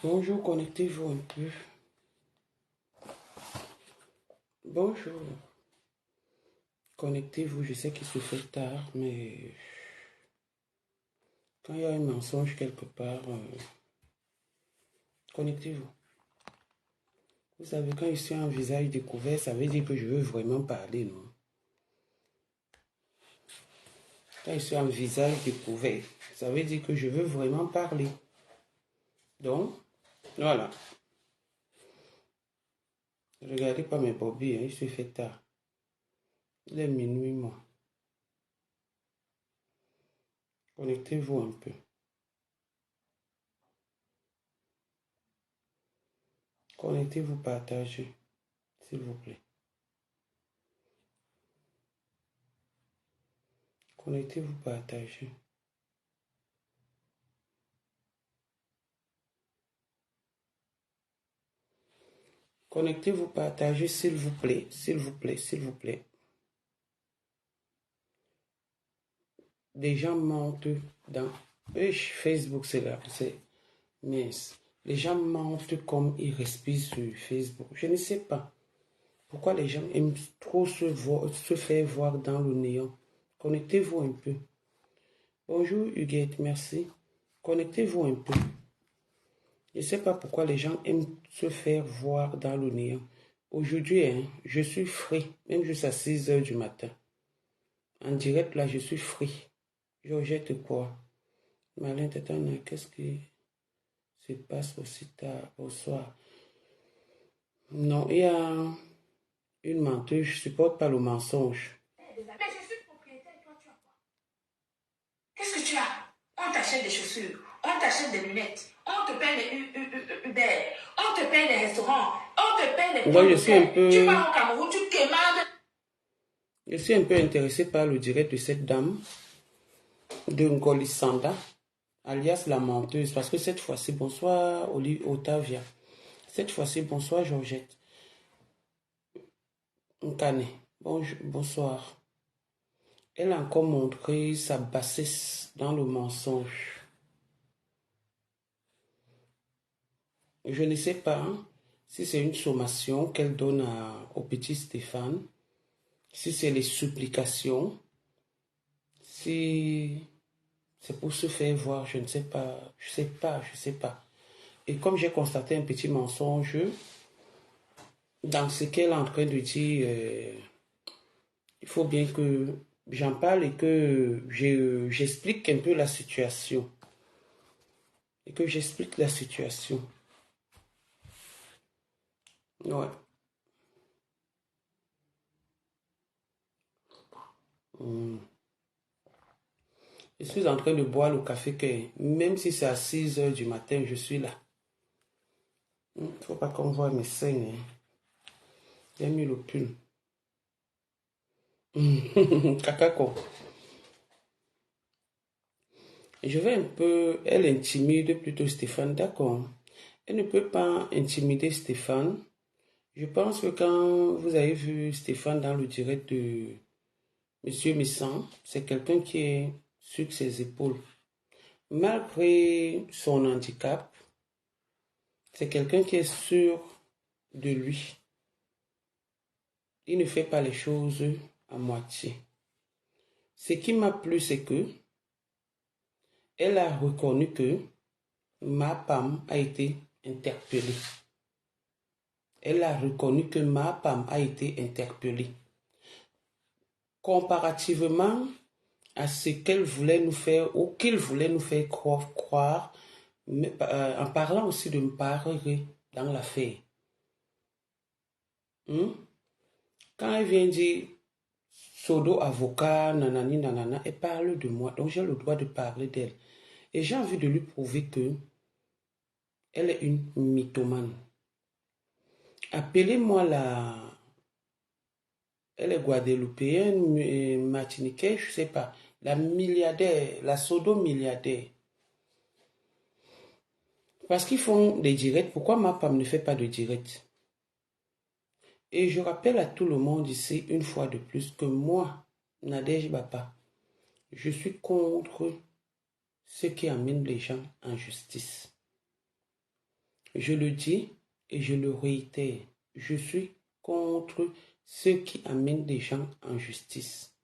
Bonjour, connectez-vous un peu. Bonjour, connectez-vous. Je sais qu'il se fait tard, mais quand il y a un mensonge quelque part, connectez-vous. Vous savez, quand je suis un visage découvert, ça veut dire que je veux vraiment parler, non? Quand je suis un visage découvert, ça veut dire que je veux vraiment parler. Donc, voilà. Ne regardez pas mes bobbies, hein, il se fait tard. Il est minuit, moi. Connectez-vous un peu. Connectez-vous, partagez, s'il vous plaît. Connectez-vous, partagez. Connectez-vous, partagez, s'il vous plaît, s'il vous plaît, s'il vous plaît. Des gens mentent dans Facebook, c'est là, c'est mince. Les gens mentent comme ils respirent sur Facebook. Je ne sais pas pourquoi les gens aiment trop se faire voir dans le néant. Connectez-vous un peu. Bonjour Huguette, merci. Connectez-vous un peu. Je ne sais pas pourquoi les gens aiment se faire voir dans le néant. Aujourd'hui, hein, je suis free, même jusqu'à 6 heures du matin. En direct, là, je suis free. Georgette quoi? Malin, qu'est-ce qui se passe aussi tard? Bonsoir. Non, il y a une menteuse, je ne supporte pas le mensonge. Mais je suis propriétaire, toi tu as quoi? Qu'est-ce que tu as? On t'achète des chaussures, on t'achète des lunettes, on te paye les Uber, on te paye les restaurants, on te paye les Moi, je suis un peu... Tu pars au Cameroun, tu quémades. Je suis un peu intéressé par le direct de cette dame, de Ngolisanda, alias la menteuse, parce que cette fois-ci, bonsoir Otavia. Cette fois-ci, bonsoir Georgette. Nkane, bonsoir. Elle a encore montré sa bassesse dans le mensonge. Je ne sais pas si c'est une sommation qu'elle donne au petit Stéphane, si c'est les supplications, si c'est pour se faire voir, je ne sais pas, je sais pas. Et comme j'ai constaté un petit mensonge dans ce qu'elle est en train de dire, il faut bien que j'en parle et que j'explique un peu la situation. Et que j'explique la situation. Ouais. Je suis en train de boire le café que même si c'est à 6 heures du matin, je suis là. Il ne faut pas qu'on voit mes seins. Hein. J'ai mis le pull. Kakako. Je vais un peu... Elle intimide plutôt Stéphane, d'accord. Elle ne peut pas intimider Stéphane. Je pense que quand vous avez vu Stéphane dans le direct de Monsieur Missan, c'est quelqu'un qui est sur ses épaules. Malgré son handicap, c'est quelqu'un qui est sûr de lui. Il ne fait pas les choses à moitié. Ce qui m'a plu, c'est que elle a reconnu que ma femme a été interpellée. Elle a reconnu que ma femme a été interpellée. Comparativement à ce qu'elle voulait nous faire ou qu'il voulait nous faire croire en parlant aussi de me parler dans l'affaire. Quand elle vient dire Sodo avocat, nanani, nanana, elle parle de moi, donc j'ai le droit de parler d'elle. Et j'ai envie de lui prouver que elle est une mythomane. Appelez-moi elle est guadeloupéenne, martiniquaise, je ne sais pas, la milliardaire, la sodo-milliardaire. Parce qu'ils font des directs, pourquoi ma femme ne fait pas de direct? Et je rappelle à tout le monde ici, une fois de plus, que moi, Nadège Bapa, je suis contre ceux qui amènent les gens en justice. Je le dis et je le réitère. Je suis contre ceux qui amènent des gens en justice.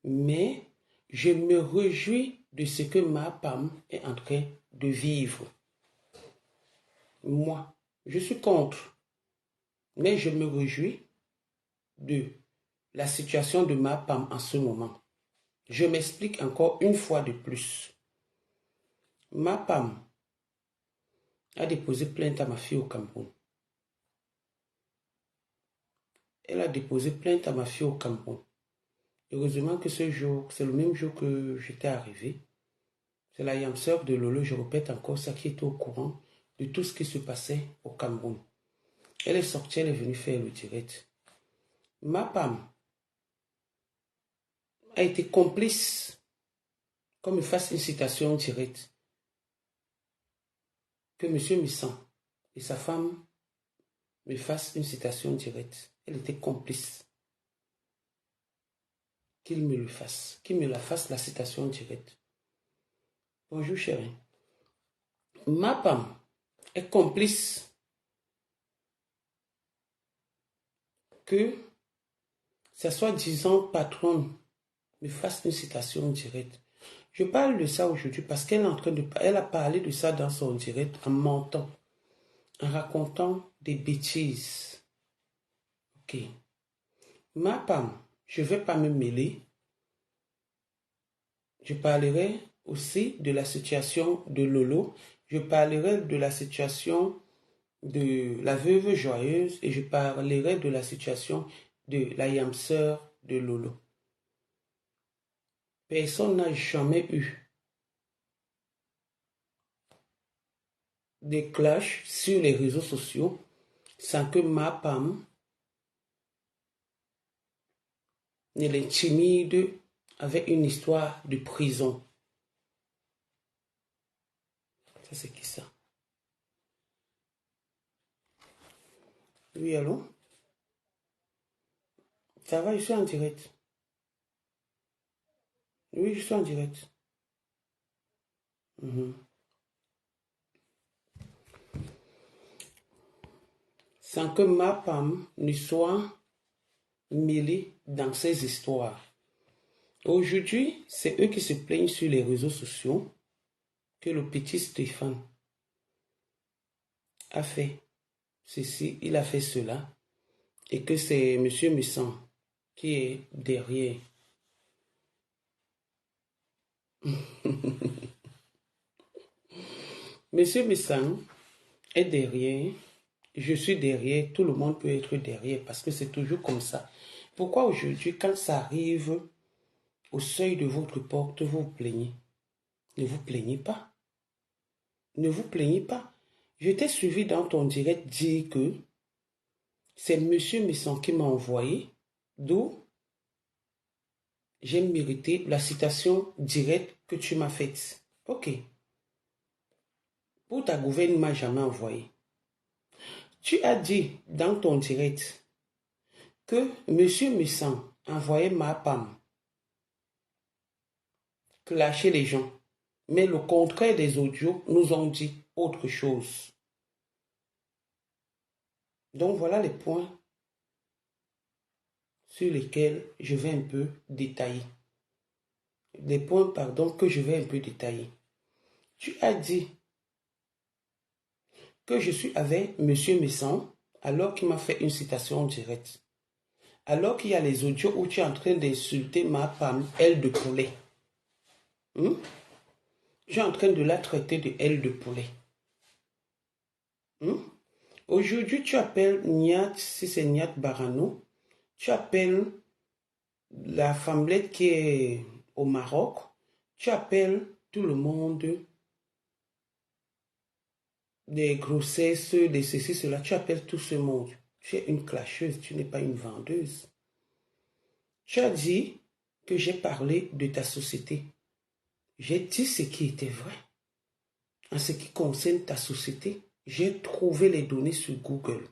Mais je me réjouis de ce que ma femme est en train de vivre. Moi, je suis contre. Mais je me réjouis de la situation de ma femme en ce moment. Je m'explique encore une fois de plus. Ma femme a déposé plainte à ma fille au Cameroun. Elle a déposé plainte à ma fille au Cameroun. Heureusement que ce jour, c'est le même jour que j'étais arrivé. C'est la yam sœur de Lolo, je répète encore ça, qui était au courant de tout ce qui se passait au Cameroun. Elle est sortie, elle est venue faire le direct. Ma femme a été complice, comme il fasse une citation directe, que M. Missan et sa femme me fassent une citation directe. Elle était complice. Qu'il me le fasse, qu'il me la fasse la citation directe. Bonjour chérie. Ma femme est complice que sa soi-disant patronne me fasse une citation directe. Je parle de ça aujourd'hui parce qu'elle est en train de, elle a parlé de ça dans son direct en mentant, en racontant des bêtises. Ok. Ma femme, je ne vais pas me mêler. Je parlerai aussi de la situation de Lolo. Je parlerai de la situation de la veuve joyeuse et je parlerai de la situation de la yam sœur de Lolo. Personne n'a jamais eu des clashs sur les réseaux sociaux sans que ma femme ne l'intimide avec une histoire de prison. Ça, c'est qui ça? Oui, allô? Ça va, je suis en direct. Oui, je suis en direct. Sans que ma femme ne soit mêlée dans ces histoires. Aujourd'hui, c'est eux qui se plaignent sur les réseaux sociaux que le petit Stéphane a fait ceci, il a fait cela, et que c'est M. Missan qui est derrière. M. Missan est derrière, je suis derrière, tout le monde peut être derrière parce que c'est toujours comme ça. Pourquoi aujourd'hui, quand ça arrive au seuil de votre porte, vous vous plaignez? Ne vous plaignez pas. Ne vous plaignez pas. Je t'ai suivi dans ton direct dire que c'est M. Missan qui m'a envoyé, d'où j'ai mérité la citation directe que tu m'as faite. Ok. Pour ta gouverne, ne m'a jamais envoyé. Tu as dit dans ton direct que M. Missan envoyait ma femme clasher les gens. Mais le contraire des audios nous ont dit autre chose. Donc voilà les points sur lesquels je vais un peu détailler. Les points, pardon, que je vais un peu détailler. Tu as dit que je suis avec M. Missan alors qu'il m'a fait une citation directe. Alors qu'il y a les audios où tu es en train d'insulter ma femme, aile de poulet. Tu es en train de la traiter de aile de poulet. Aujourd'hui, tu appelles Niat, si c'est Niat Barano, tu appelles la femmelette qui est au Maroc, tu appelles tout le monde des grossesses, des ceci, cela, tu appelles tout ce monde. Tu es une clasheuse, tu n'es pas une vendeuse. Tu as dit que j'ai parlé de ta société. J'ai dit ce qui était vrai. En ce qui concerne ta société, j'ai trouvé les données sur Google.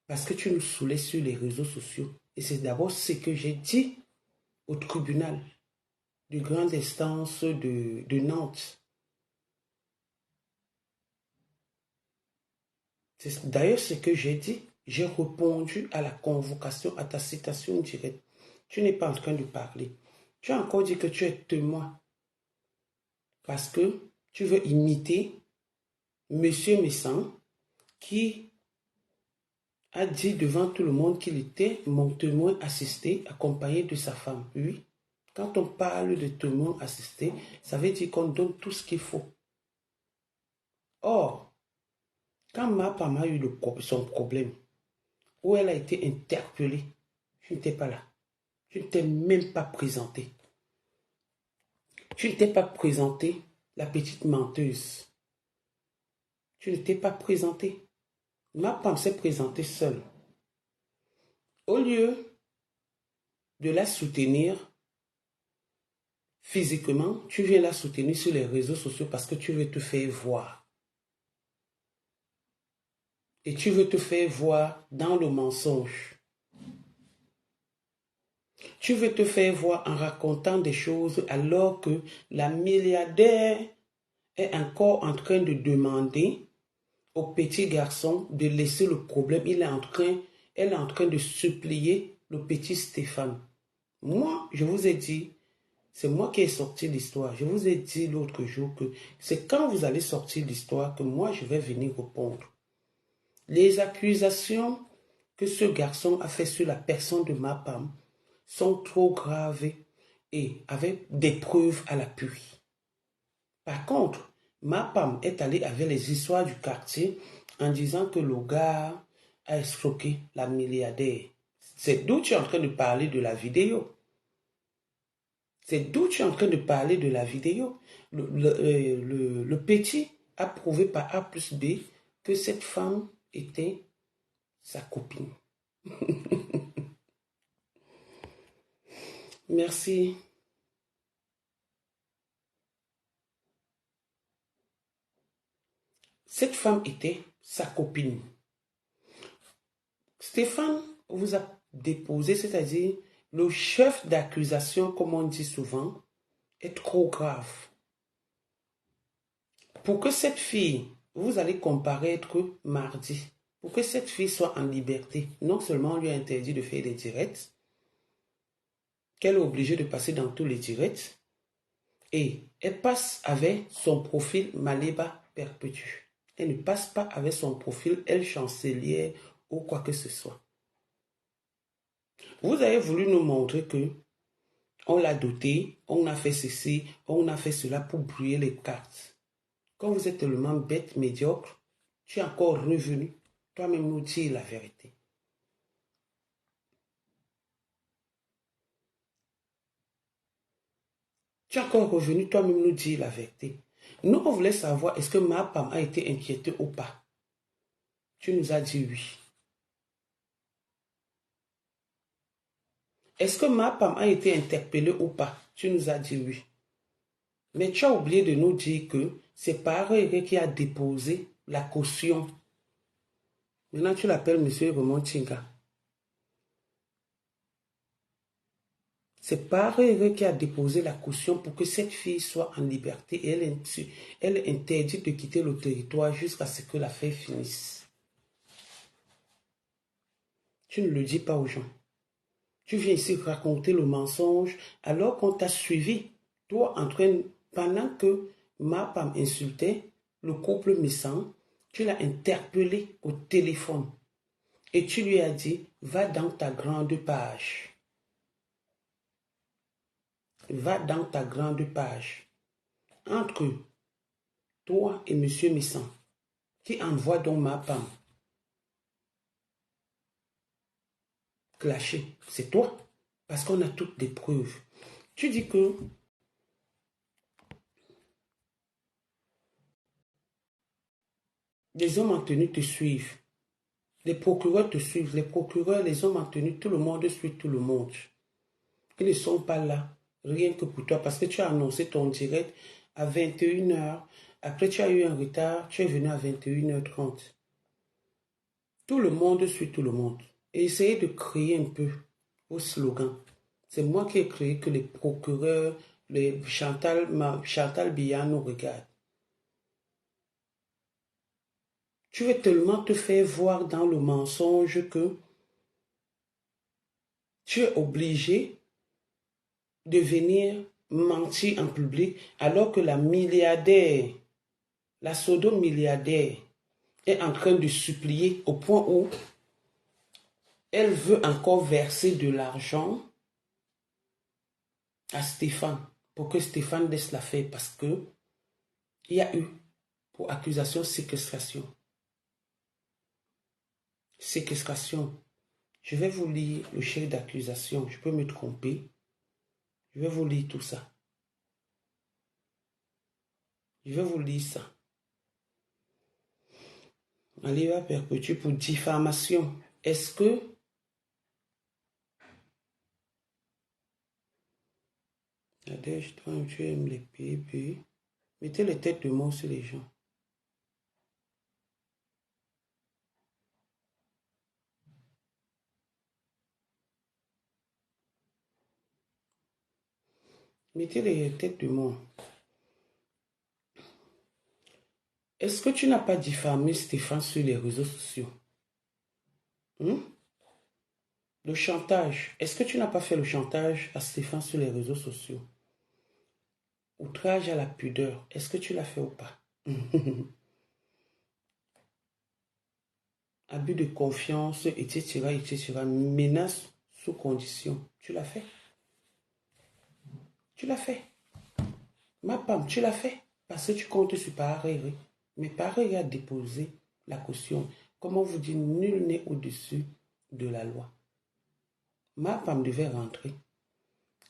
Parce que tu nous saoulais sur les réseaux sociaux. Et c'est d'abord ce que j'ai dit au tribunal de grande instance de Nantes. C'est d'ailleurs ce que j'ai dit. J'ai répondu à la convocation, à ta citation directe. Tu n'es pas en train de parler. Tu as encore dit que tu es témoin. Parce que tu veux imiter Monsieur Messan qui a dit devant tout le monde qu'il était mon témoin assisté accompagné de sa femme. Oui, quand on parle de témoin assisté, ça veut dire qu'on donne tout ce qu'il faut. Or, quand ma femme a eu son problème, où elle a été interpellée, je n'étais pas là. Je ne t'ai même pas présenté. Tu ne t'es pas présenté, la petite menteuse. Tu ne t'es pas présenté. Ma femme s'est présentée seule. Au lieu de la soutenir physiquement, tu viens la soutenir sur les réseaux sociaux parce que tu veux te faire voir. Et tu veux te faire voir dans le mensonge. Tu veux te faire voir en racontant des choses alors que la milliardaire est encore en train de demander au petit garçon de laisser le problème. Elle est en train de supplier le petit Stéphane. Moi, je vous ai dit, c'est moi qui ai sorti l'histoire. Je vous ai dit l'autre jour que c'est quand vous allez sortir l'histoire que moi, je vais venir répondre. Les accusations que ce garçon a fait sur la personne de ma femme sont trop graves et avec des preuves à l'appui. Par contre, ma femme est allée avec les histoires du quartier en disant que le gars a escroqué la milliardaire. C'est d'où tu es en train de parler de la vidéo. C'est d'où tu es en train de parler de la vidéo. Le petit a prouvé par A plus B que cette femme était sa copine. Merci. Cette femme était sa copine. Stéphane vous a déposé, c'est-à-dire le chef d'accusation, comme on dit souvent, est trop grave. Pour que cette fille, vous allez comparaître mardi, pour que cette fille soit en liberté, non seulement on lui a interdit de faire des directs, qu'elle est obligée de passer dans tous les directs, et elle passe avec son profil Maleba Perpétue. Elle ne passe pas avec son profil Elle Chancelière ou quoi que ce soit. Vous avez voulu nous montrer que on l'a doté, on a fait ceci, on a fait cela pour brouiller les cartes. Quand vous êtes tellement bête, médiocre, tu es encore revenu toi-même nous dire la vérité. Tu es encore revenu toi-même nous dire la vérité. Nous, on voulait savoir est-ce que ma femme a été inquiétée ou pas. Tu nous as dit oui. Est-ce que ma femme a été interpellée ou pas? Tu nous as dit oui. Mais tu as oublié de nous dire que c'est Paré qui a déposé la caution. Maintenant, tu l'appelles M. Raymond Tinga. C'est Paré qui a déposé la caution pour que cette fille soit en liberté et elle est interdite de quitter le territoire jusqu'à ce que l'affaire finisse. Tu ne le dis pas aux gens. Tu viens ici raconter le mensonge alors qu'on t'a suivi. Toi, pendant que ma femme insultait le couple Messan, tu l'as interpellé au téléphone et tu lui as dit, va dans ta grande page. Va dans ta grande page. Entre toi et M. Messan, qui envoie donc ma femme clasher, c'est toi. Parce qu'on a toutes des preuves. Tu dis que les hommes en tenue te suivent. Les procureurs te suivent. Les procureurs, les hommes en tenue, tout le monde suit tout le monde. Ils ne sont pas là, rien que pour toi, parce que tu as annoncé ton direct à 21h. Après, tu as eu un retard, tu es venu à 21h30. Tout le monde suit tout le monde. Et essayez de créer un peu vos slogans. C'est moi qui ai créé que les procureurs, les Chantal Biya nous regardent. Tu veux tellement te faire voir dans le mensonge que tu es obligé de venir mentir en public alors que la milliardaire, la pseudo-milliardaire est en train de supplier au point où elle veut encore verser de l'argent à Stéphane pour que Stéphane laisse la faire parce que il y a eu pour accusation séquestration. Séquestration. Je vais vous lire le chef d'accusation. Je peux me tromper. Je vais vous lire tout ça. Je vais vous lire ça. Allez, va perpétuer pour diffamation. Est-ce que tu aimes les bébés? Mettez les têtes de mort sur les gens. Mettez les têtes de mort. Est-ce que tu n'as pas diffamé Stéphane sur les réseaux sociaux? Le chantage. Est-ce que tu n'as pas fait le chantage à Stéphane sur les réseaux sociaux? Outrage à la pudeur. Est-ce que tu l'as fait ou pas? Abus de confiance, etc., etc. Menace sous condition. Tu l'as fait? Tu l'as fait. Ma femme, tu l'as fait. Parce que tu comptes sur Paris. Mais Paris a déposé la caution. Comment vous dire, nul n'est au-dessus de la loi. Ma femme devait rentrer.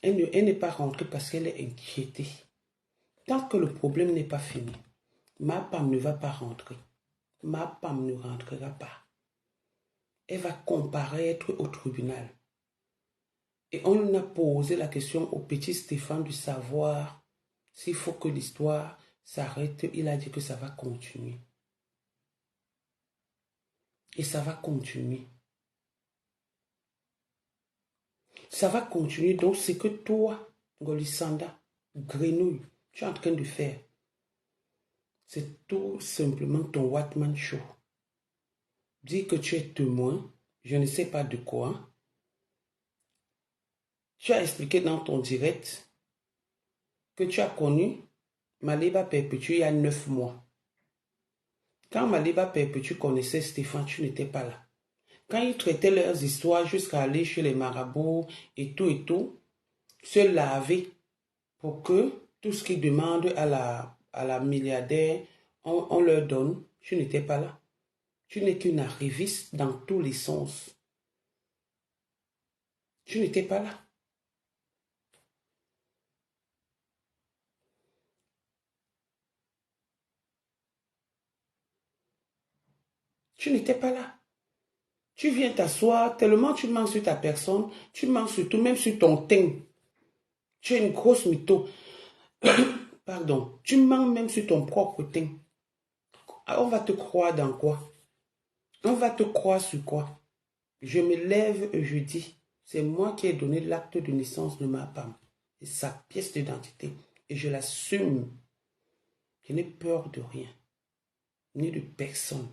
Elle n'est pas rentrée parce qu'elle est inquiétée. Tant que le problème n'est pas fini, ma femme ne va pas rentrer. Ma femme ne rentrera pas. Elle va comparaître au tribunal. Et on a posé la question au petit Stéphane de savoir s'il faut que l'histoire s'arrête. Il a dit que ça va continuer. Et ça va continuer. Ça va continuer. Donc, c'est que toi, Golisanda, Grenouille, tu es en train de faire. C'est tout simplement ton Watman Show. Dis que tu es témoin, je ne sais pas de quoi. Tu as expliqué dans ton direct que tu as connu Maliba Perpétue il y a 9 mois. Quand Maliba Perpétue connaissait Stéphane, tu n'étais pas là. Quand ils traitaient leurs histoires jusqu'à aller chez les marabouts et tout, se laver pour que tout ce qu'ils demandent à la milliardaire, on leur donne, tu n'étais pas là. Tu n'es qu'une arriviste dans tous les sens. Tu n'étais pas là. Tu n'étais pas là. Tu viens t'asseoir, tellement tu mens sur ta personne, tu mens surtout même sur ton teint. Tu es une grosse mytho. Pardon. Tu mens même sur ton propre teint. On va te croire dans quoi? On va te croire sur quoi? Je me lève et je dis, c'est moi qui ai donné l'acte de naissance de ma femme et sa pièce d'identité. Et je l'assume. Je n'ai peur de rien, ni de personne.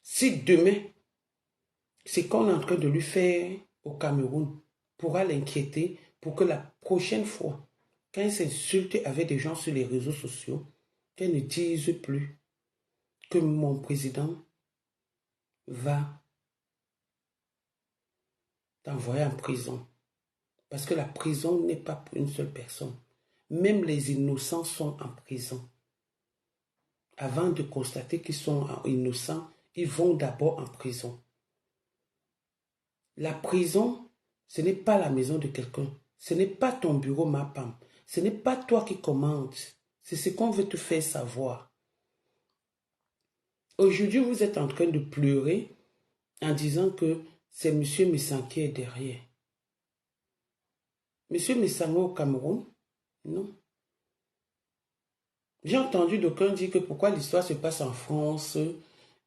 Si demain, c'est qu'on est en train de lui faire au Cameroun, pourra l'inquiéter pour que la prochaine fois, quand elle s'insulte avec des gens sur les réseaux sociaux, qu'elle ne dise plus que mon président va t'envoyer en prison. Parce que la prison n'est pas pour une seule personne. Même les innocents sont en prison. Avant de constater qu'ils sont innocents, ils vont d'abord en prison. La prison, ce n'est pas la maison de quelqu'un. Ce n'est pas ton bureau, ma femme. Ce n'est pas toi qui commandes. C'est ce qu'on veut te faire savoir. Aujourd'hui, vous êtes en train de pleurer en disant que c'est M. Messan qui est derrière. M. Messan au Cameroun? Non. J'ai entendu d'aucuns dire que pourquoi l'histoire se passe en France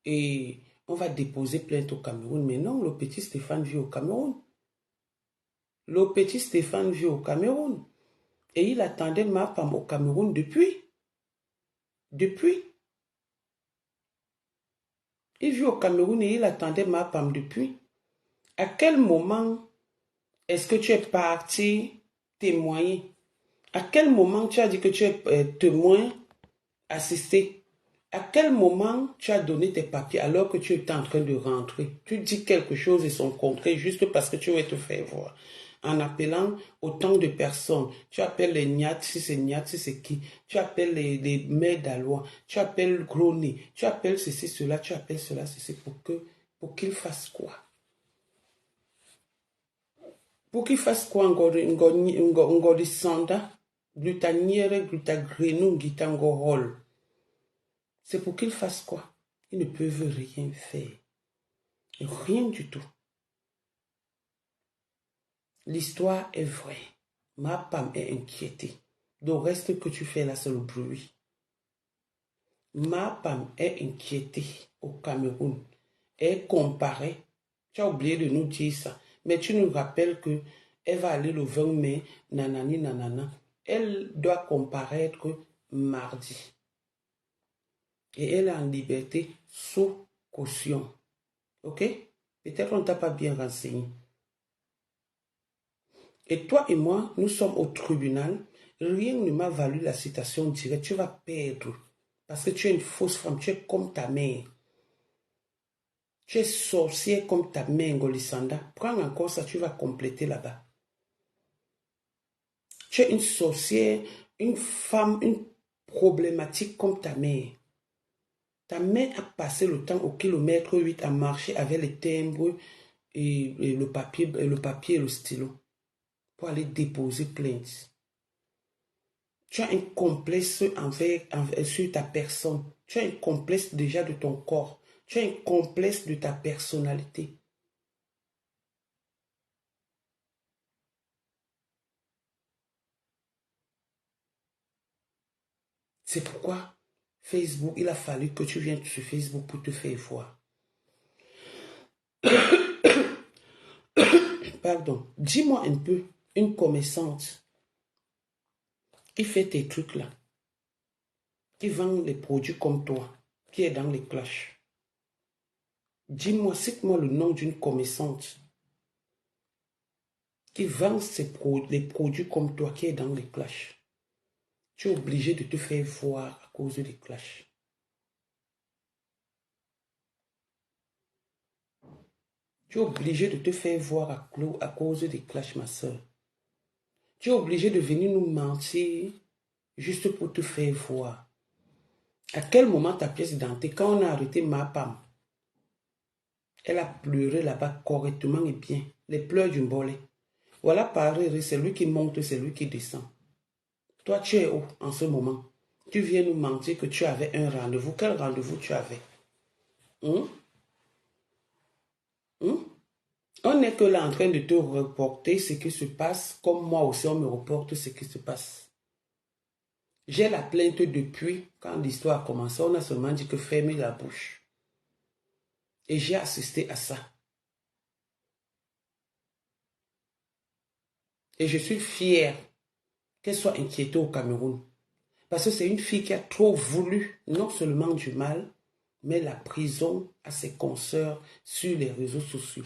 et on va déposer plainte au Cameroun. Mais non, le petit Stéphane vit au Cameroun. Le petit Stéphane vit au Cameroun. Et il attendait ma femme au Cameroun depuis. Depuis. Il vit au Cameroun et il attendait Mapam depuis. À quel moment est-ce que tu es parti témoigner? À quel moment tu as dit que tu es témoin assisté? À quel moment tu as donné tes papiers alors que tu étais en train de rentrer? Tu dis quelque chose et son contraire juste parce que tu veux te faire voir. En appelant autant de personnes. Tu appelles les Nyat, si c'est qui. Tu appelles les maires d'Alois. Tu appelles Groni. Tu appelles ceci, cela. Tu appelles cela, ceci. Pour qu'ils fassent quoi? Pour qu'ils fassent quoi? Ngori Sanda, glutaniere, glutagrenu, gitangohol. C'est pour qu'ils fassent quoi? Ils ne peuvent rien faire. Rien du tout. L'histoire est vraie. Ma femme est inquiétée. Le reste que tu fais là, c'est le bruit. Ma femme est inquiétée au Cameroun. Elle comparait. Tu as oublié de nous dire ça. Mais tu nous rappelles que elle va aller le 20 mai, nanani, nanana. Elle doit comparaître mardi. Et elle est en liberté sous caution. Ok? Peut-être on ne t'a pas bien renseigné. Et toi et moi, nous sommes au tribunal. Rien ne m'a valu la citation directe. Tu vas perdre. Parce que tu es une fausse femme. Tu es comme ta mère. Tu es sorcière comme ta mère, Ngolisanda. Prends encore ça, tu vas compléter là-bas. Tu es une sorcière, une femme, une problématique comme ta mère. Ta mère a passé le temps au kilomètre 8 à marcher avec les timbres et le papier et le stylo pour aller déposer plainte. Tu as un complexe sur ta personne. Tu as un complexe déjà de ton corps. Tu as un complexe de ta personnalité. C'est pourquoi Facebook, il a fallu que tu viennes sur Facebook pour te faire voir. Pardon. Dis-moi un peu, une commerçante qui fait tes trucs là, qui vend les produits comme toi, qui est dans les clashs. Dis-moi, cite-moi le nom d'une commerçante qui vend les produits comme toi, qui est dans les clashs. Tu es obligé de te faire voir à cause des clashs. Tu es obligé de te faire voir à cause des clashs, ma soeur. Tu es obligé de venir nous mentir juste pour te faire voir. À quel moment ta pièce d'identité, quand on a arrêté ma femme, elle a pleuré là-bas correctement et bien. Les pleurs du mbolé. Voilà pareil, c'est lui qui monte, c'est lui qui descend. Toi, tu es où en ce moment? Tu viens nous mentir que tu avais un rendez-vous. Quel rendez-vous tu avais? On n'est que là en train de te reporter ce qui se passe, comme moi aussi on me reporte ce qui se passe. J'ai la plainte depuis quand l'histoire a commencé. On a seulement dit que fermez la bouche. Et j'ai assisté à ça. Et je suis fière qu'elle soit inquiétée au Cameroun. Parce que c'est une fille qui a trop voulu, non seulement du mal, mais la prison à ses consoeurs sur les réseaux sociaux.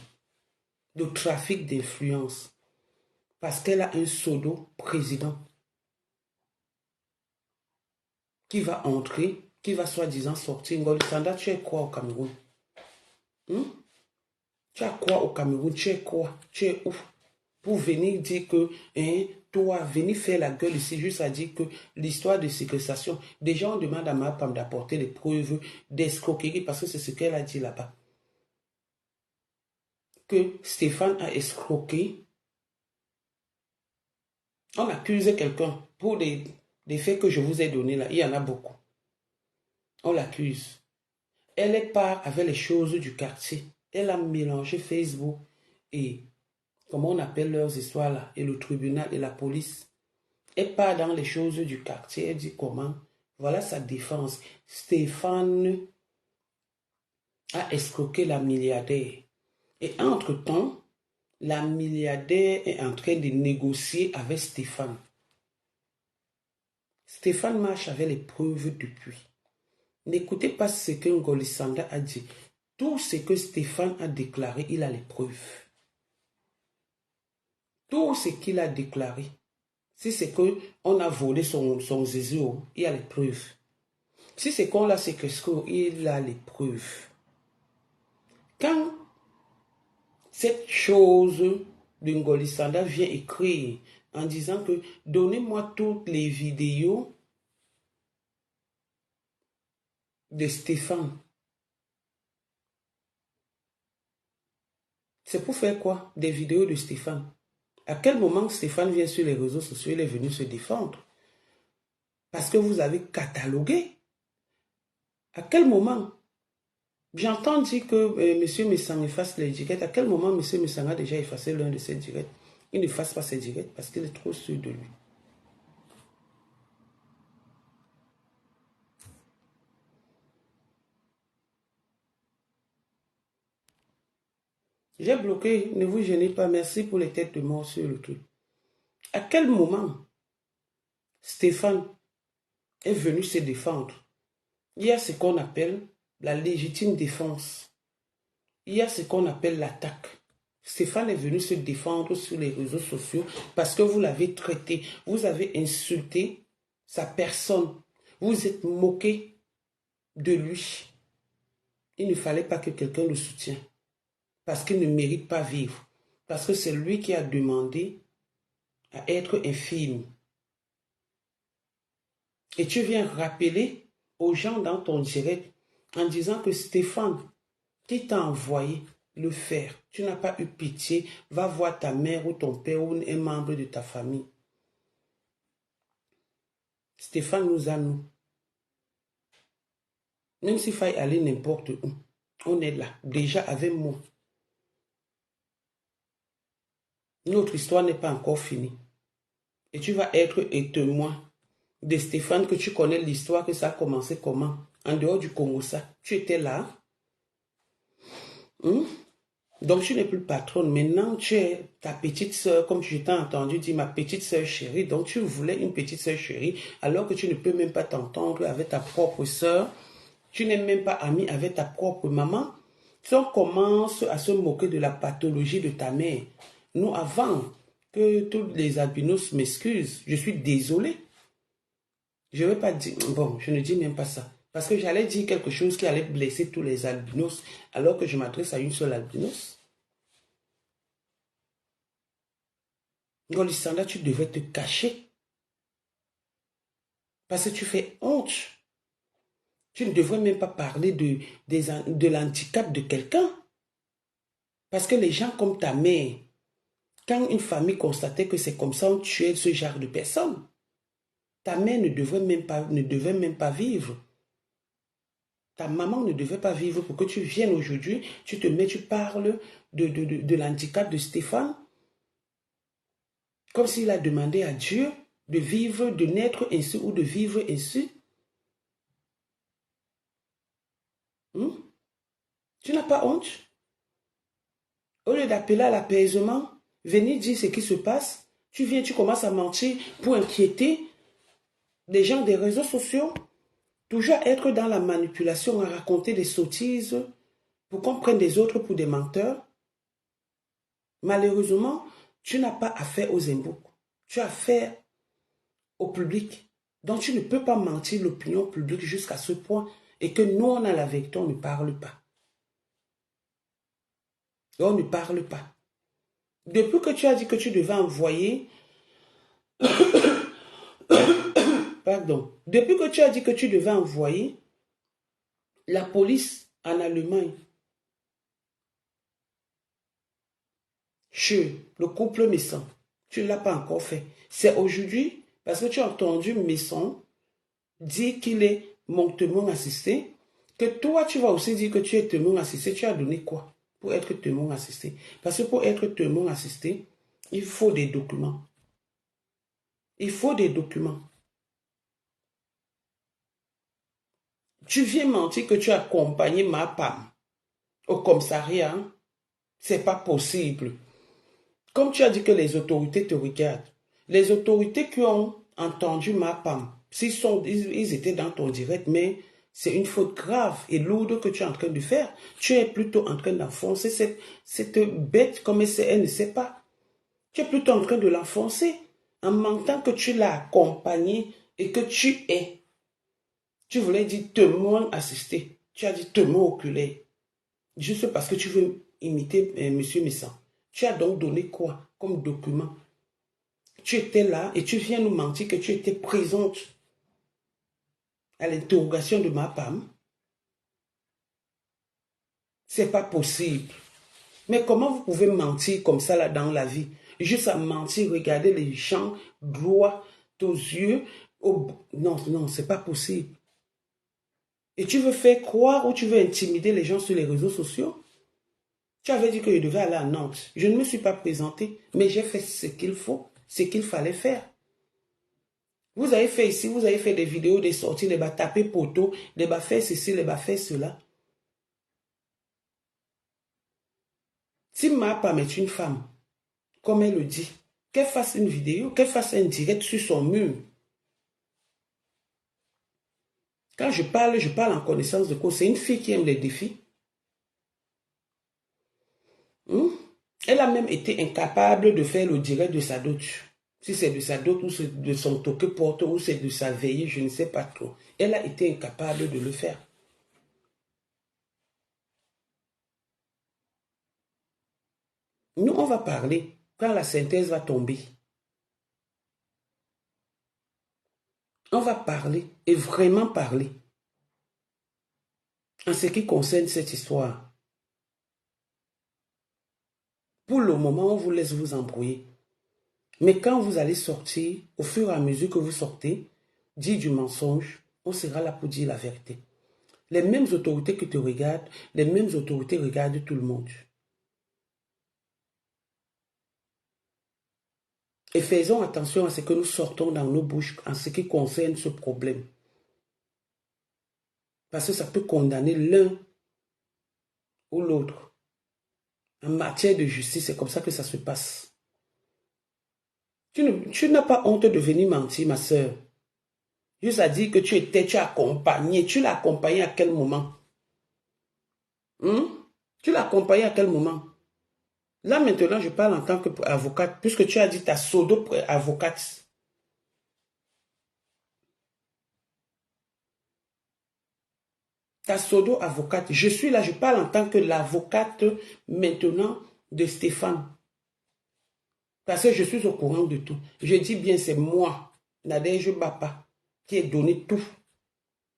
Le trafic d'influence. Parce qu'elle a un pseudo président qui va entrer, qui va soi-disant sortir. Ngolisanda, tu es quoi au Cameroun? Tu as quoi au Cameroun? Tu es quoi? Tu es où? Pour venir dire que, toi, venir faire la gueule ici, juste à dire que l'histoire de séquestration, des gens demandent à ma femme d'apporter les preuves d'escroquerie, parce que c'est ce qu'elle a dit là-bas. Que Stéphane a escroqué. On accuse quelqu'un pour des faits que je vous ai donnés là. Il y en a beaucoup. On l'accuse. Elle est part avec les choses du quartier. Elle a mélangé Facebook et comment on appelle leurs histoires là, et le tribunal et la police. Elle part dans les choses du quartier. Elle dit comment. Voilà sa défense. Stéphane a escroqué la milliardaire. Et entre-temps, la milliardaire est en train de négocier avec Stéphane. Stéphane marche avec les preuves depuis. N'écoutez pas ce que Ngolisanda a dit. Tout ce que Stéphane a déclaré, il a les preuves. Tout ce qu'il a déclaré, si c'est qu'on a volé son zézou, il a les preuves. Si c'est qu'on l'a séquestré, il a les preuves. Quand cette chose de Ngolisanda vient écrire en disant que donnez-moi toutes les vidéos de Stéphane. C'est pour faire quoi? Des vidéos de Stéphane. À quel moment Stéphane vient sur les réseaux sociaux, il est venu se défendre? Parce que vous avez catalogué. À quel moment? J'entends dire que M. Messang efface les directs. À quel moment M. Messang a déjà effacé l'un de ses directs? Il n'efface pas ses directs parce qu'il est trop sûr de lui. J'ai bloqué, ne vous gênez pas, merci pour les têtes de mort sur le truc. À quel moment Stéphane est venu se défendre? Il y a ce qu'on appelle la légitime défense. Il y a ce qu'on appelle l'attaque. Stéphane est venu se défendre sur les réseaux sociaux parce que vous l'avez traité, vous avez insulté sa personne, vous êtes moqué de lui. Il ne fallait pas que quelqu'un le soutienne parce qu'il ne mérite pas vivre, parce que c'est lui qui a demandé à être infime. Et tu viens rappeler aux gens dans ton direct en disant que Stéphane, qui t'a envoyé le faire, tu n'as pas eu pitié, va voir ta mère ou ton père ou un membre de ta famille. Stéphane nous a nous. Même s'il faille aller n'importe où, on est là, déjà avec moi. Notre histoire n'est pas encore finie. Et tu vas être témoin de Stéphane, que tu connais l'histoire, que ça a commencé comment? En dehors du Congo, ça. Tu étais là. Donc tu n'es plus patronne. Maintenant, tu es ta petite soeur, comme je t'ai entendu dire, ma petite soeur chérie. Donc tu voulais une petite soeur chérie, alors que tu ne peux même pas t'entendre avec ta propre soeur. Tu n'es même pas amie avec ta propre maman. Si on commence à se moquer de la pathologie de ta mère, nous, avant que tous les albinos m'excusent, je suis désolé. Je ne vais pas dire, bon, je ne dis même pas ça. Parce que j'allais dire quelque chose qui allait blesser tous les albinos, alors que je m'adresse à une seule albinos. Ngolisanda, tu devrais te cacher. Parce que tu fais honte. Tu ne devrais même pas parler de l'handicap de quelqu'un. Parce que les gens comme ta mère, quand une famille constatait que c'est comme ça, on tuait ce genre de personnes. Ta mère ne devait même pas vivre. Ta maman ne devait pas vivre pour que tu viennes aujourd'hui, tu te mets, tu parles de l'handicap de Stéphane, comme s'il a demandé à Dieu de vivre, de naître ainsi ou de vivre ainsi. Tu n'as pas honte? Au lieu d'appeler à l'apaisement, venir dire ce qui se passe, tu viens, tu commences à mentir pour inquiéter les gens des réseaux sociaux. Toujours être dans la manipulation, à raconter des sottises pour qu'on prenne des autres pour des menteurs. Malheureusement, tu n'as pas affaire aux imboucs. Tu as affaire au public. Donc, tu ne peux pas mentir l'opinion publique jusqu'à ce point. Et que nous, on a la vérité, on ne parle pas. On ne parle pas. Depuis que tu as dit que tu devais envoyer... Pardon. Depuis que tu as dit que tu devais envoyer la police en Allemagne chez le couple Messon, tu ne l'as pas encore fait. C'est aujourd'hui, parce que tu as entendu Messon dire qu'il est mon témoin assisté, que toi, tu vas aussi dire que tu es témoin assisté. Tu as donné quoi pour être témoin assisté? Parce que pour être témoin assisté, il faut des documents. Il faut des documents. Tu viens mentir que tu as accompagné ma femme au commissariat. C'est pas possible. Comme tu as dit que les autorités te regardent, les autorités qui ont entendu ma femme, ils étaient dans ton direct, mais C'est une faute grave et lourde que tu es en train de faire. Tu es plutôt en train d'enfoncer cette bête comme elle ne sait pas. Tu es plutôt en train de l'enfoncer en mentant que tu l'as accompagné et que tu es. Tu voulais dire témoin assisté. Tu as dit témoin oculaire. Juste parce que tu veux imiter Monsieur Messan. Tu as donc donné quoi comme document? Tu étais là et tu viens nous mentir que tu étais présente à l'interrogation de ma femme. C'est pas possible. Mais comment vous pouvez mentir comme ça là dans la vie? Juste à mentir, regarder les gens droit aux yeux. Non, non, c'est pas possible. Et tu veux faire croire ou tu veux intimider les gens sur les réseaux sociaux? Tu avais dit que je devais aller à Nantes. Je ne me suis pas présenté, mais j'ai fait ce qu'il faut, ce qu'il fallait faire. Vous avez fait ici, vous avez fait des vidéos, des sorties, les bas taper poteau, les bas faire ceci, les bas faire cela. Si ma femme est une femme, comme elle le dit, qu'elle fasse une vidéo, qu'elle fasse un direct sur son mur. Quand je parle en connaissance de cause. C'est une fille qui aime les défis. Elle a même été incapable de faire le direct de sa dot. Si c'est de sa dot ou de son toque porte ou c'est de sa veillée, je ne sais pas trop. Elle a été incapable de le faire. Nous, on va parler quand la synthèse va tomber. On va parler et vraiment parler en ce qui concerne cette histoire. Pour le moment, on vous laisse vous embrouiller. Mais quand vous allez sortir, au fur et à mesure que vous sortez, dire du mensonge, on sera là pour dire la vérité. Les mêmes autorités qui te regardent, les mêmes autorités regardent tout le monde. Et faisons attention à ce que nous sortons dans nos bouches en ce qui concerne ce problème. Parce que ça peut condamner l'un ou l'autre. En matière de justice, c'est comme ça que ça se passe. Tu n'as pas honte de venir mentir, ma soeur. Juste à dire que tu as accompagné. Tu l'as accompagné à quel moment? Tu l'as accompagné à quel moment? Là, maintenant, je parle en tant qu'avocate, puisque tu as dit ta pseudo-avocate. Ta pseudo-avocate. Je suis là, je parle en tant que l'avocate maintenant de Stéphane. Parce que je suis au courant de tout. Je dis bien, c'est moi, Nadège Bapa, qui ai donné tout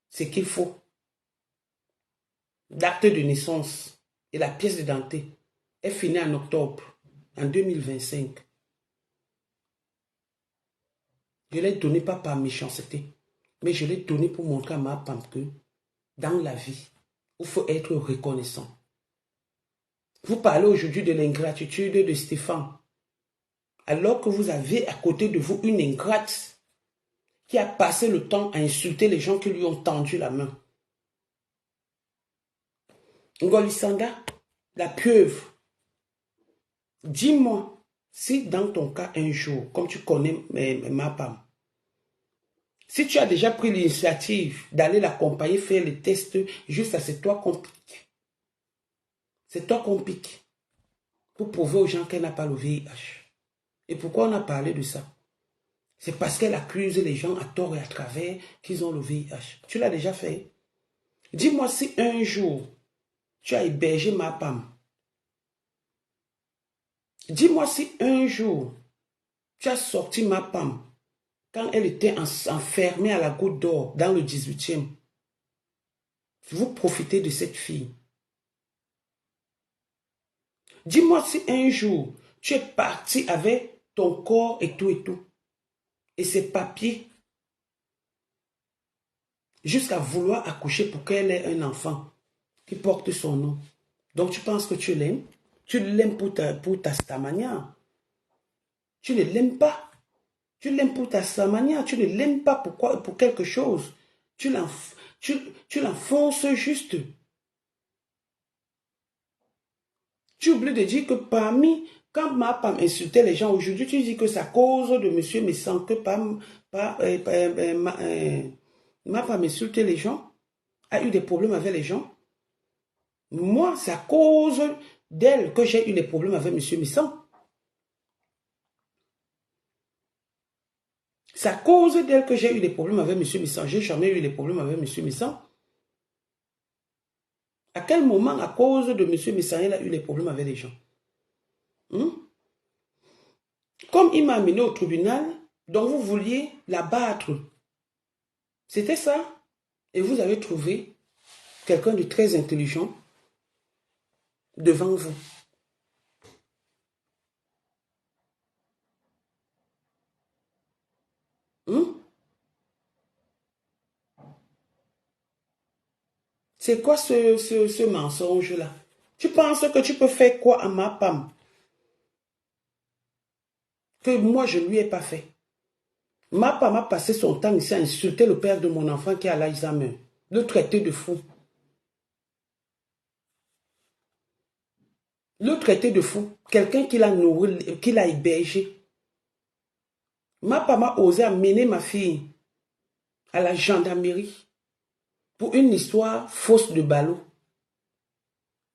ce qu'il faut. L'acte de naissance et la pièce d'identité est finie en octobre, en 2025. Je ne l'ai donné pas par méchanceté, mais je l'ai donné pour montrer à ma femme que dans la vie, il faut être reconnaissant. Vous parlez aujourd'hui de l'ingratitude de Stéphane, alors que vous avez à côté de vous une ingrate qui a passé le temps à insulter les gens qui lui ont tendu la main. Ngolisanga, la pieuvre, dis-moi si dans ton cas un jour, comme tu connais ma femme, si tu as déjà pris l'initiative d'aller l'accompagner, faire les tests, juste à c'est toi qu'on pique. C'est toi qu'on pique pour prouver aux gens qu'elle n'a pas le VIH. Et pourquoi on a parlé de ça? C'est parce qu'elle accuse les gens à tort et à travers qu'ils ont le VIH. Tu l'as déjà fait? Dis-moi si un jour, tu as hébergé ma femme. Dis-moi si un jour, tu as sorti ma femme quand elle était enfermée à la Goutte d'Or dans le 18e. Vous profitez de cette fille. Dis-moi si un jour, tu es parti avec ton corps et tout, et ses papiers, jusqu'à vouloir accoucher pour qu'elle ait un enfant qui porte son nom. Donc tu penses que tu l'aimes? Tu l'aimes pour ta manière. Tu ne l'aimes pas. Tu l'aimes pour sa manière. Tu ne l'aimes pas pour quelque chose. Tu l'enfonces juste. Tu oublies de dire que quand ma femme insultait les gens, aujourd'hui tu dis que c'est à cause de monsieur Messan que ma femme insultait les gens. a eu des problèmes avec les gens. Moi, c'est à cause d'elle que j'ai eu des problèmes avec M. Missan. C'est à cause d'elle que j'ai eu des problèmes avec M. Missan. J'ai jamais eu des problèmes avec M. Missan. À quel moment, à cause de M. Missan, elle a eu des problèmes avec les gens? Comme il m'a amené au tribunal, donc vous vouliez la battre. C'était ça. Et vous avez trouvé quelqu'un de très intelligent devant vous. C'est quoi ce mensonge-là? Tu penses que tu peux faire quoi à ma femme que moi je ne lui ai pas fait? Ma femme a passé son temps ici à insulter le père de mon enfant qui est à l'Alzheimer, le traiter de fou. Le traiter de fou, quelqu'un qui l'a nourri, qui l'a hébergé. Ma femme a osé amener ma fille à la gendarmerie pour une histoire fausse de ballot.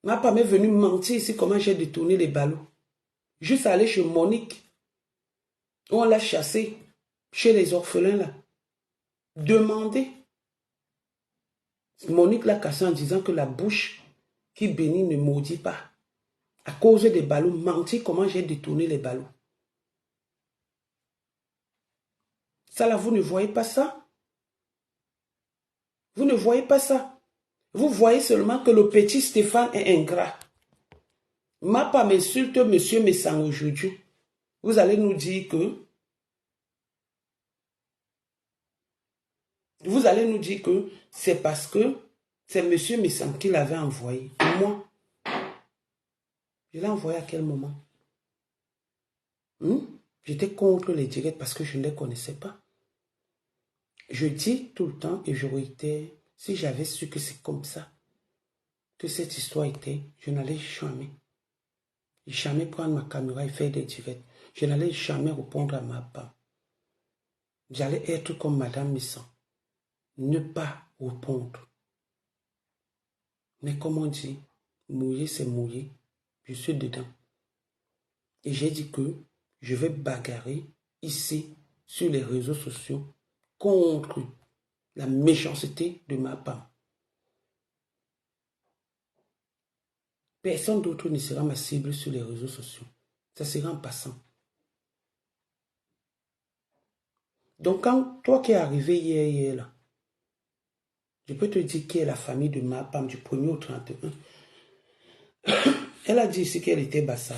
Ma femme est venue mentir ici comment j'ai détourné les ballots. Juste aller chez Monique, où on l'a chassé, chez les orphelins là. Demander. Monique l'a cassé en disant que la bouche qui bénit ne maudit pas. À cause des ballots, mentir comment j'ai détourné les ballots. Ça là, vous ne voyez pas ça? Vous ne voyez pas ça? Vous voyez seulement que le petit Stéphane est ingrat. Ma femme m'insulte monsieur Messang aujourd'hui. Vous allez nous dire que c'est parce que c'est monsieur Messang qui l'avait envoyé. Et moi, je l'ai envoyé à quel moment? J'étais contre les directs parce que je ne les connaissais pas. Je dis tout le temps et je réitère, si j'avais su que c'est comme ça, que cette histoire était, je n'allais jamais prendre ma caméra et faire des directs. Je n'allais jamais répondre à ma femme. J'allais être comme Madame Missan. Ne pas répondre. Mais comme on dit, mouiller c'est mouiller. Je suis dedans. Et j'ai dit que je vais bagarrer ici, sur les réseaux sociaux, contre la méchanceté de ma femme. Personne d'autre ne sera ma cible sur les réseaux sociaux. Ça sera en passant. Donc, quand toi qui es arrivé hier là, je peux te dire qui est la famille de ma femme du 1er au 31. Elle a dit ici qu'elle était bassa,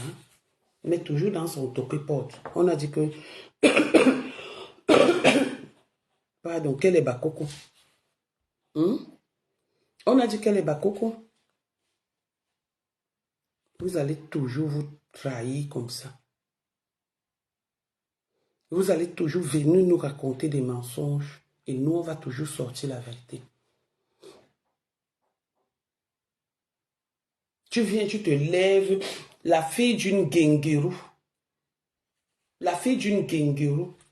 mais toujours dans son toqué-porte. On a dit que... Pardon, qu'elle est bakoko. On a dit qu'elle est bakoko. Vous allez toujours vous trahir comme ça. Vous allez toujours venir nous raconter des mensonges et nous, on va toujours sortir la vérité. Tu viens, tu te lèves, la fille d'une Gengeru,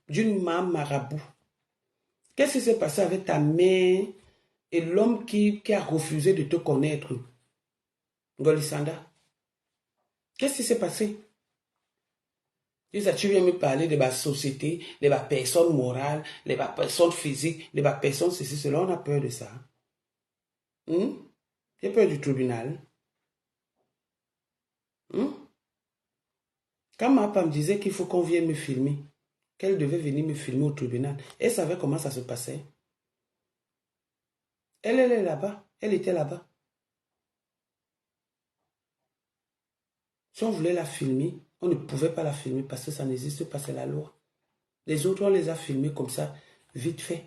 d'une maman marabout. Qu'est-ce qui s'est passé avec ta mère et l'homme qui a refusé de te connaître? Golisanda. Qu'est-ce qui s'est passé? Tu viens me parler de ma société, de ma personne morale, de ma personne physique, de ma personne ceci, cela. On a peur de ça. J'ai peur du tribunal. Quand ma femme disait qu'il faut qu'on vienne me filmer, qu'elle devait venir me filmer au tribunal, elle savait comment ça se passait. Elle est là-bas. Elle était là-bas. Si on voulait la filmer, on ne pouvait pas la filmer parce que ça n'existe pas, c'est la loi. Les autres, on les a filmés comme ça, vite fait.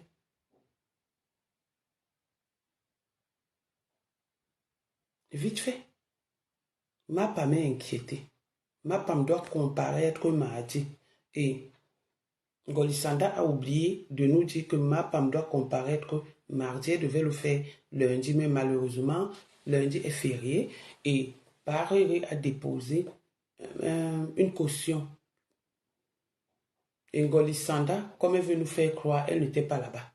Vite fait. Ma femme est inquiétée. Ma femme doit comparaître mardi. Et Golisanda a oublié de nous dire que ma femme doit comparaître mardi. Elle devait le faire lundi, mais malheureusement, lundi est férié. Et Paris a déposé une caution. Et Golisanda, comme elle veut nous faire croire, elle n'était pas là-bas.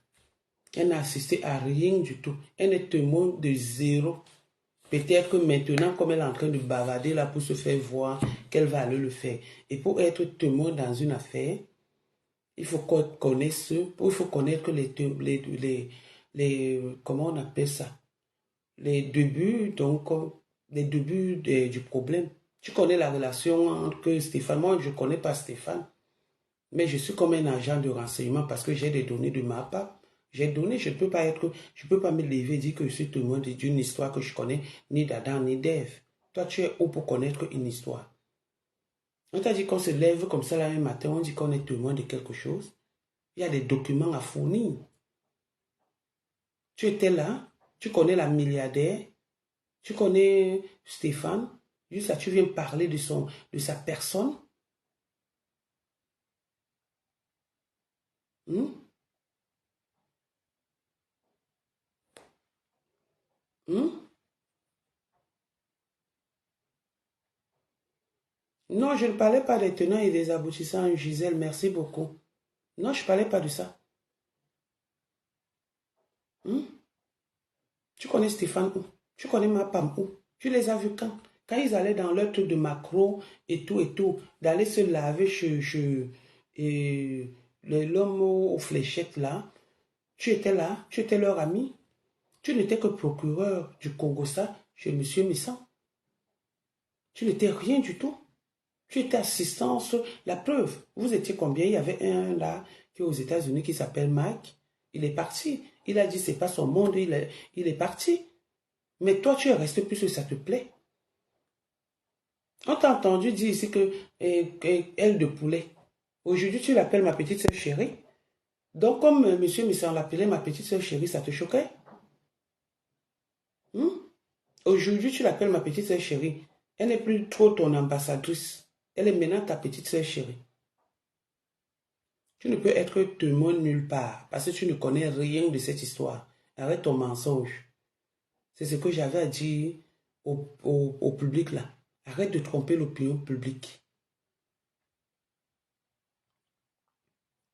Elle n'a assisté à rien du tout. Elle est témoin de zéro. Peut-être que maintenant, comme elle est en train de bavarder là pour se faire voir, qu'elle va aller le faire. Et pour être témoin dans une affaire, il faut qu'on connaisse, il faut connaître comment on appelle ça, les débuts, donc, les débuts du problème. Tu connais la relation entre Stéphane, moi je ne connais pas Stéphane, mais je suis comme un agent de renseignement parce que j'ai des données de ma part. J'ai donné, je ne peux pas me lever et dire que je suis témoin d'une histoire que je connais, ni d'Adam, ni d'Ève. Toi, tu es où pour connaître une histoire? On t'a dit qu'on se lève comme ça là un matin, on dit qu'on est témoin de quelque chose. Il y a des documents à fournir. Tu étais là, tu connais la milliardaire, tu connais Stéphane, juste là, tu viens parler de sa personne. Hmm? Hmm? Non, je ne parlais pas des tenants et des aboutissants, Gisèle, merci beaucoup. Non, je ne parlais pas de ça. Hmm? Tu connais Stéphane où? Tu connais ma femme où? Tu les as vus quand? Quand ils allaient dans leur truc de macro et tout, d'aller se laver et l'homme aux fléchettes là, tu étais là, tu étais leur ami. Tu n'étais que procureur du Congo-Ça chez M. Missan. Tu n'étais rien du tout. Tu étais assistance. La preuve, vous étiez combien? Il y avait un là qui est aux États-Unis qui s'appelle Mike. Il est parti. Il a dit c'est pas son monde, il est parti. Mais toi, tu es resté puisque ça te plaît. On t'a entendu dire ici que elle de poulet. Aujourd'hui, tu l'appelles ma petite soeur chérie. Donc, comme M. Missan l'appelait ma petite soeur chérie, ça te choquait? Hmm? Aujourd'hui, tu l'appelles ma petite soeur chérie. Elle n'est plus trop ton ambassadrice. Elle est maintenant ta petite soeur chérie. Tu ne peux être témoin nulle part parce que tu ne connais rien de cette histoire. Arrête ton mensonge. C'est ce que j'avais à dire au public là. Arrête de tromper l'opinion publique.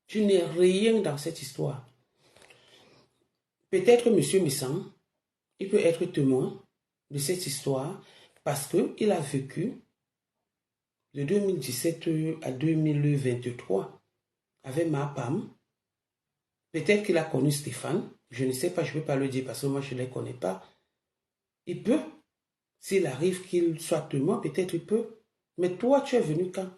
Tu n'es rien dans cette histoire. Peut-être M. Missan, il peut être témoin de cette histoire parce qu'il a vécu de 2017 à 2023 avec ma femme. Peut-être qu'il a connu Stéphane. Je ne sais pas, je ne peux pas le dire parce que moi je ne les connais pas. Il peut. S'il arrive qu'il soit témoin, peut-être il peut. Mais toi, tu es venu quand?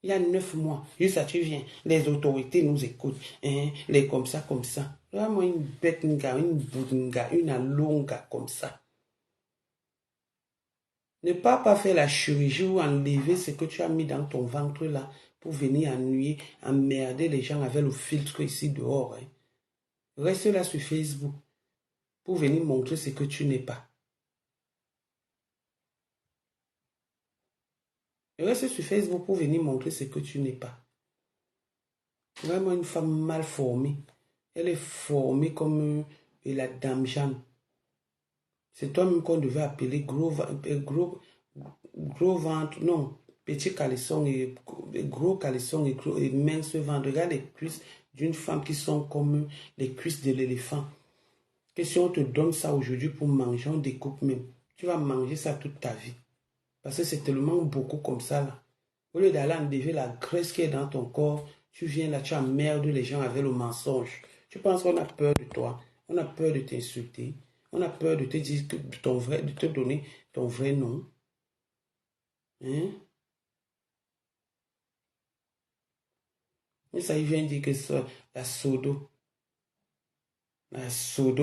Il y a 9 mois. Juste ça, tu viens. Les autorités nous écoutent. Hein? Les comme ça, comme ça. Vraiment une bête, une boudinga, une alonga comme ça. Ne pas faire la chirurgie ou enlever ce que tu as mis dans ton ventre là pour venir ennuyer, emmerder les gens avec le filtre ici dehors. Hein. Reste là sur Facebook pour venir montrer ce que tu n'es pas. Reste sur Facebook pour venir montrer ce que tu n'es pas. Vraiment une femme mal formée. Elle est formée comme la dame Jeanne. C'est toi-même qu'on devait appeler gros ventre, non, petit caleçon et gros caleçon et mince ventre. Regarde les cuisses d'une femme qui sont comme les cuisses de l'éléphant. Que si on te donne ça aujourd'hui pour manger, on découpe même. Tu vas manger ça toute ta vie. Parce que c'est tellement beaucoup comme ça là. Au lieu d'aller enlever la graisse qui est dans ton corps, tu viens là, tu emmerdes les gens avec le mensonge. Tu penses qu'on a peur de toi, on a peur de t'insulter, on a peur de te dire de te donner ton vrai nom. Hein? Et ça, il vient dire que c'est la sodo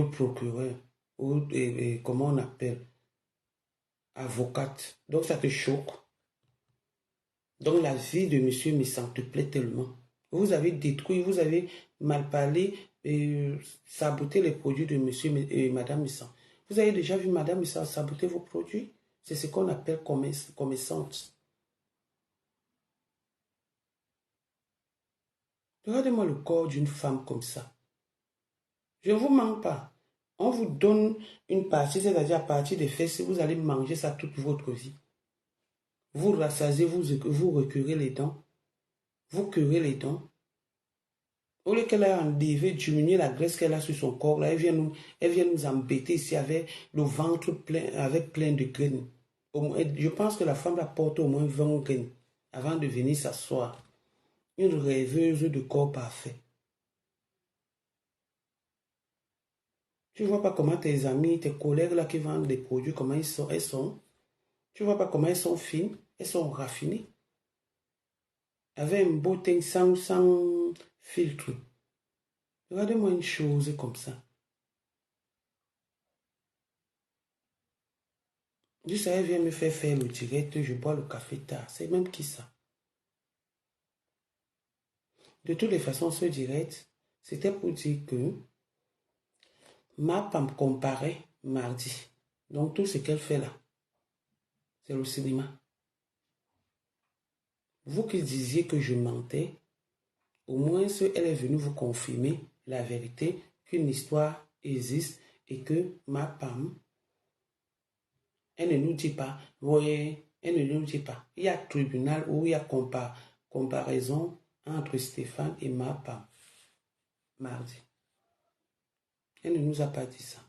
procureur, ou comment on appelle, avocate. Donc ça te choque. Donc la vie de monsieur Missan te plaît tellement. Vous avez détruit, vous avez mal parlé et saboté les produits de monsieur et madame Missan. Vous avez déjà vu madame Missan saboter vos produits? C'est ce qu'on appelle commerçante. Regardez-moi le corps d'une femme comme ça. Je ne vous mens pas. On vous donne une partie, c'est-à-dire à partir des fesses, vous allez manger ça toute votre vie. Vous rassasiez, vous reculez les dents. Vous curez les dents. Au lieu qu'elle a enlevé, diminué la graisse qu'elle a sur son corps, là, elle vient nous embêter ici avec le ventre plein, avec plein de graines. Je pense que la femme la porte au moins 20 graines avant de venir s'asseoir. Une rêveuse de corps parfait. Tu ne vois pas comment tes amis, tes collègues là qui vendent des produits, comment elles sont. Tu ne vois pas comment elles sont fines, elles sont raffinées. Avec un beau teint sans filtre. Regardez-moi une chose comme ça. Juste, elle vient me faire le direct, je bois le café tard. C'est même qui ça? De toutes les façons, ce direct, c'était pour dire que ma femme comparait mardi. Donc, tout ce qu'elle fait là, c'est le cinéma. Vous qui disiez que je mentais, au moins, elle est venue vous confirmer la vérité, qu'une histoire existe et que ma femme, elle ne nous dit pas, oui, elle ne nous dit pas. Il y a tribunal où il y a comparaison entre Stéphane et ma femme, mardi. Elle ne nous a pas dit ça.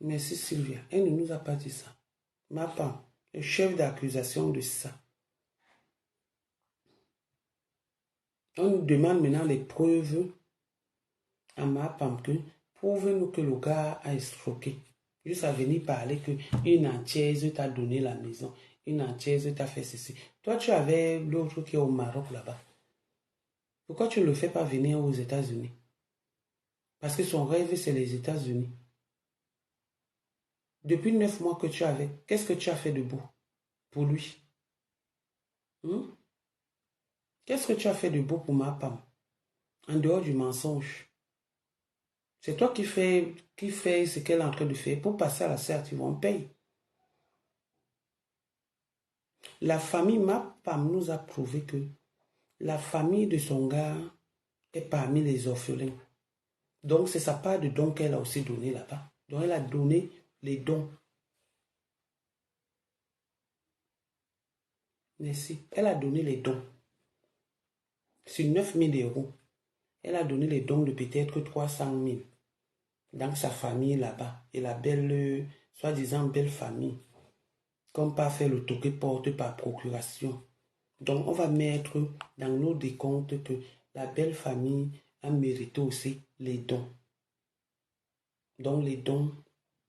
Merci Sylvia, elle ne nous a pas dit ça. Ma femme, le chef d'accusation de ça. On nous demande maintenant les preuves à ma femme que prouve-nous que le gars a escroqué. Juste à venir parler qu'une entière t'a donné la maison, une entière t'a fait ceci. Toi, tu avais l'autre qui est au Maroc là-bas. Pourquoi tu ne le fais pas venir aux États-Unis? Parce que son rêve, c'est les États-Unis. Depuis 9 mois que tu avais, qu'est-ce que tu as fait de beau pour lui? Qu'est-ce que tu as fait de beau pour ma femme? En dehors du mensonge. C'est toi qui fais ce qu'elle est en train de faire. Pour passer à la certitude, on paye. La famille, ma femme nous a prouvé que la famille de son gars est parmi les orphelins. Donc, c'est sa part de dons qu'elle a aussi donné là-bas. Donc, elle a donné les dons. Merci. Elle a donné les dons. Sur 9 000 euros, elle a donné les dons de peut-être 300 000 dans sa famille là-bas. Et la belle, soi-disant belle famille, comme pas faire le toqué porte par procuration. Donc, on va mettre dans nos décomptes que la belle famille a mérité aussi les dons. Donc, les dons,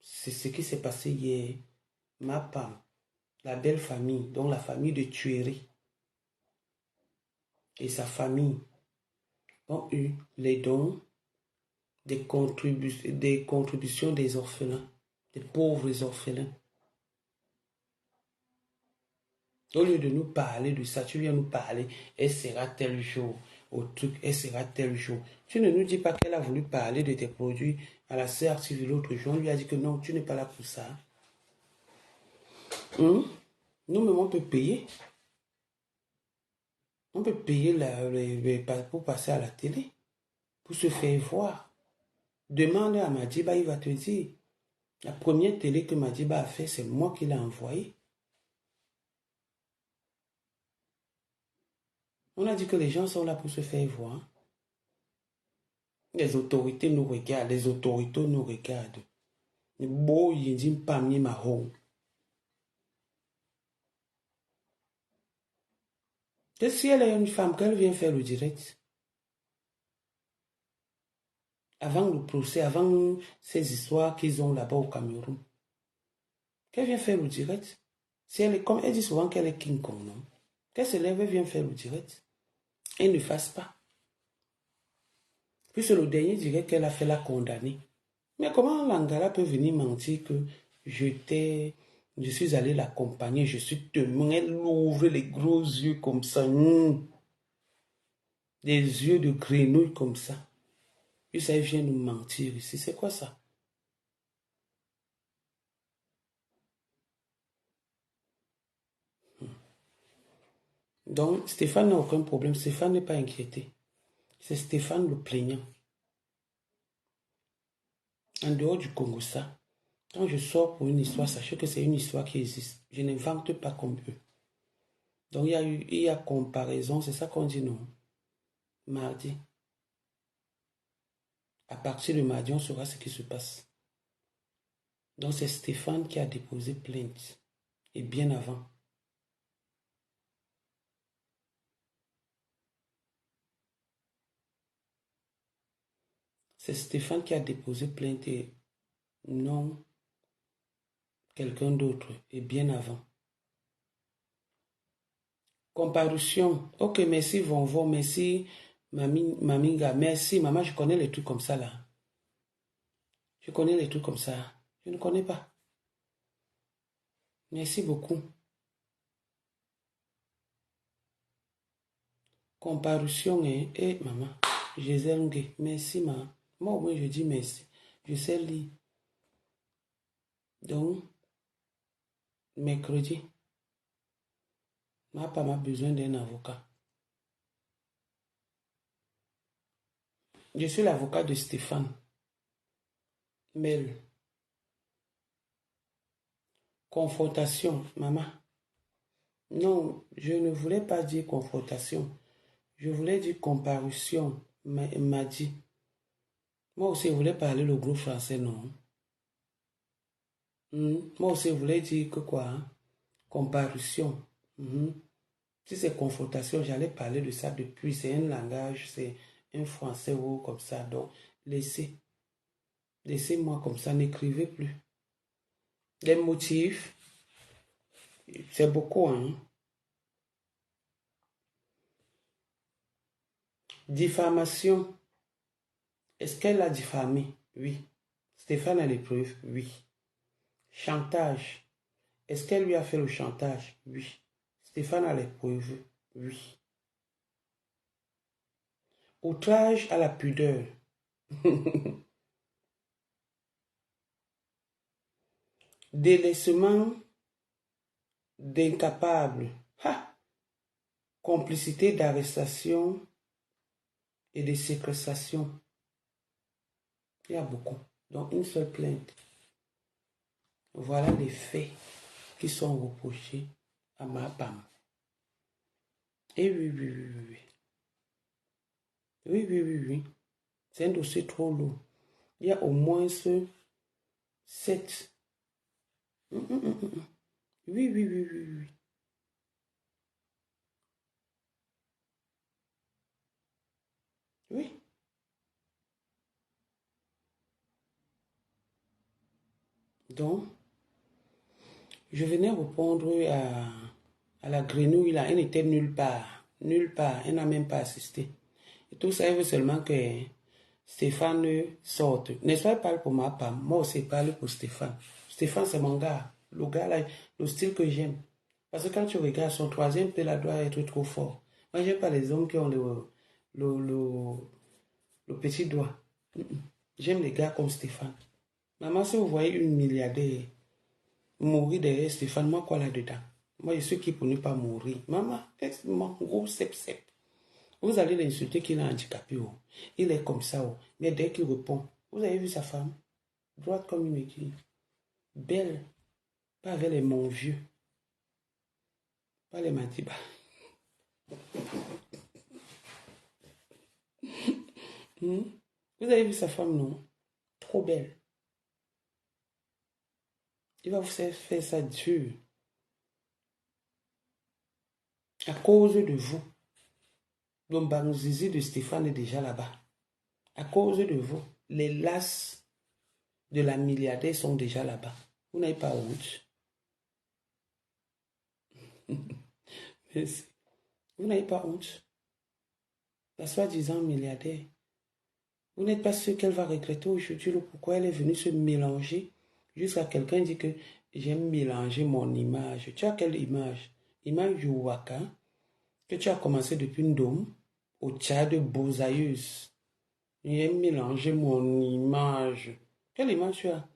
c'est ce qui s'est passé hier. Ma femme, la belle famille, donc la famille de Tuerie et sa famille ont eu les dons des contributions des orphelins, des pauvres orphelins. Au lieu de nous parler de ça, tu viens nous parler, elle sera tel jour, au truc, elle sera tel jour. Tu ne nous dis pas qu'elle a voulu parler de tes produits à la sœur Sylvie l'autre jour. On lui a dit que non, tu n'es pas là pour ça. Nous-mêmes, on peut payer. On peut payer pour passer à la télé, pour se faire voir. Demande à Madiba, il va te dire. La première télé que Madiba a fait, c'est moi qui l'ai envoyée. On a dit que les gens sont là pour se faire voir. Les autorités nous regardent, les autorités nous regardent. Beau, il dit pas mis ma home. Que si elle est une femme, qu'elle vient faire le direct. Avant le procès, avant ces histoires qu'ils ont là-bas au Cameroun. Qu'elle vient faire le direct. Si elle est comme elle dit souvent qu'elle est King Kong, non? Qu'elle se lève et vient faire le direct. Elle ne fasse pas. Puis c'est le dernier direct qu'elle a fait la condamner. Mais comment Langara peut venir mentir que je suis allé l'accompagner, je suis témoin, elle ouvre les gros yeux comme ça, des yeux de grenouille comme ça. Puis ça, elle vient nous mentir ici, c'est quoi ça? Donc, Stéphane n'a aucun problème, Stéphane n'est pas inquiété. C'est Stéphane le plaignant. En dehors du Congo, ça, quand je sors pour une histoire, sachez que c'est une histoire qui existe. Je n'invente pas comme eux. Donc, il y a comparaison, c'est ça qu'on dit non. Mardi. À partir de mardi, on saura ce qui se passe. Donc, c'est Stéphane qui a déposé plainte. Et bien avant. C'est Stéphane qui a déposé plainte et non quelqu'un d'autre. Et bien avant. Comparution. Ok, merci Vonvon, merci Maminga, merci maman, je connais les trucs comme ça là. Je connais les trucs comme ça. Je ne connais pas. Merci beaucoup. Comparution, maman. Gisèle Ngué, merci maman. Moi au moins je dis merci. Je sais lire. Donc, mercredi, ma femme a besoin d'un avocat. Je suis l'avocat de Stéphane. Mel. Confrontation, maman. Non, je ne voulais pas dire confrontation. Je voulais dire comparution. M'a dit. Moi aussi, je voulais parler le gros français, non. Moi aussi, je voulais dire que quoi? Hein? Comparution. Si c'est confrontation, j'allais parler de ça depuis. C'est un langage, c'est un français ou comme ça. Donc, laissez-moi comme ça, n'écrivez plus. Les motifs, c'est beaucoup, hein. Diffamation. Est-ce qu'elle a diffamé? Oui. Stéphane a les preuves? Oui. Chantage. Est-ce qu'elle lui a fait le chantage? Oui. Stéphane a les preuves? Oui. Outrage à la pudeur. Délaissement d'incapable. Complicité d'arrestation et de séquestration. Il y a beaucoup. Donc, une seule plainte. Voilà les faits qui sont reprochés à ma femme. Et oui, oui, oui, oui. Oui, oui, oui, oui. C'est un dossier trop lourd. Il y a au moins 7. Oui, oui, oui, oui, oui. Oui. Donc, je venais répondre à la grenouille là. Elle n'était nulle part. Nulle part. Elle n'a même pas assisté. Et tout ça, elle veut seulement que Stéphane sorte. N'est-ce pas, elle parle pour ma femme. Moi aussi, je parle pour Stéphane. Stéphane, c'est mon gars. Le gars là, le style que j'aime. Parce que quand tu regardes, son troisième pied là doit être trop fort. Moi, j'aime pas les hommes qui ont le petit doigt. J'aime les gars comme Stéphane. Maman, si vous voyez une milliardaire mourir derrière Stéphane, moi, quoi là-dedans? Moi, je suis qui pour ne pas mourir? Maman, mon gros sep. Vous allez l'insulter qu'il est handicapé. Oh. Il est comme ça. Oh. Mais dès qu'il répond, vous avez vu sa femme? Droite comme une aiguille. Belle. Pas avec les mon vieux. Pas les Matiba. Vous avez vu sa femme, non? Trop belle. Il va vous faire ça dur. À cause de vous. L'Ombanozizi de Stéphane est déjà là-bas. À cause de vous. Les lasses de la milliardaire sont déjà là-bas. Vous n'avez pas honte. Vous n'avez pas honte. La soi-disant milliardaire. Vous n'êtes pas sûr qu'elle va regretter aujourd'hui le pourquoi elle est venue se mélanger. Jusqu'à quelqu'un dit que j'aime mélanger mon image. Tu as quelle image? Image du Waka que tu as commencé depuis une dôme au Tchad de Bozaïeuse. J'aime mélanger mon image. Quelle image tu as?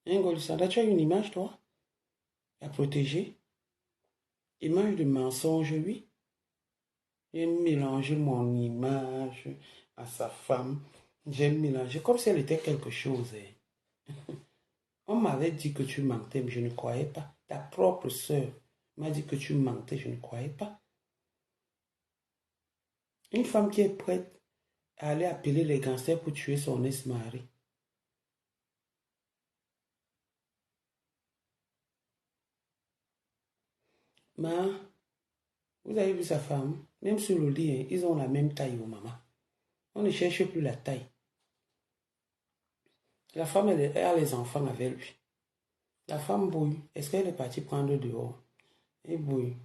Golissanda, tu as une image toi? À protéger? Image de mensonge, oui. J'aime mélanger mon image à sa femme. J'aime mélanger comme si elle était quelque chose. On m'avait dit que tu mentais, mais je ne croyais pas. Ta propre sœur m'a dit que tu mentais, je ne croyais pas. Une femme qui est prête à aller appeler les gangsters pour tuer son ex-mari. Mais, vous avez vu sa femme, même sur le lit, hein, ils ont la même taille, maman. On ne cherche plus la taille. La femme, elle a les enfants avec lui. La femme bouille. Est-ce qu'elle est partie prendre dehors? Elle bouille.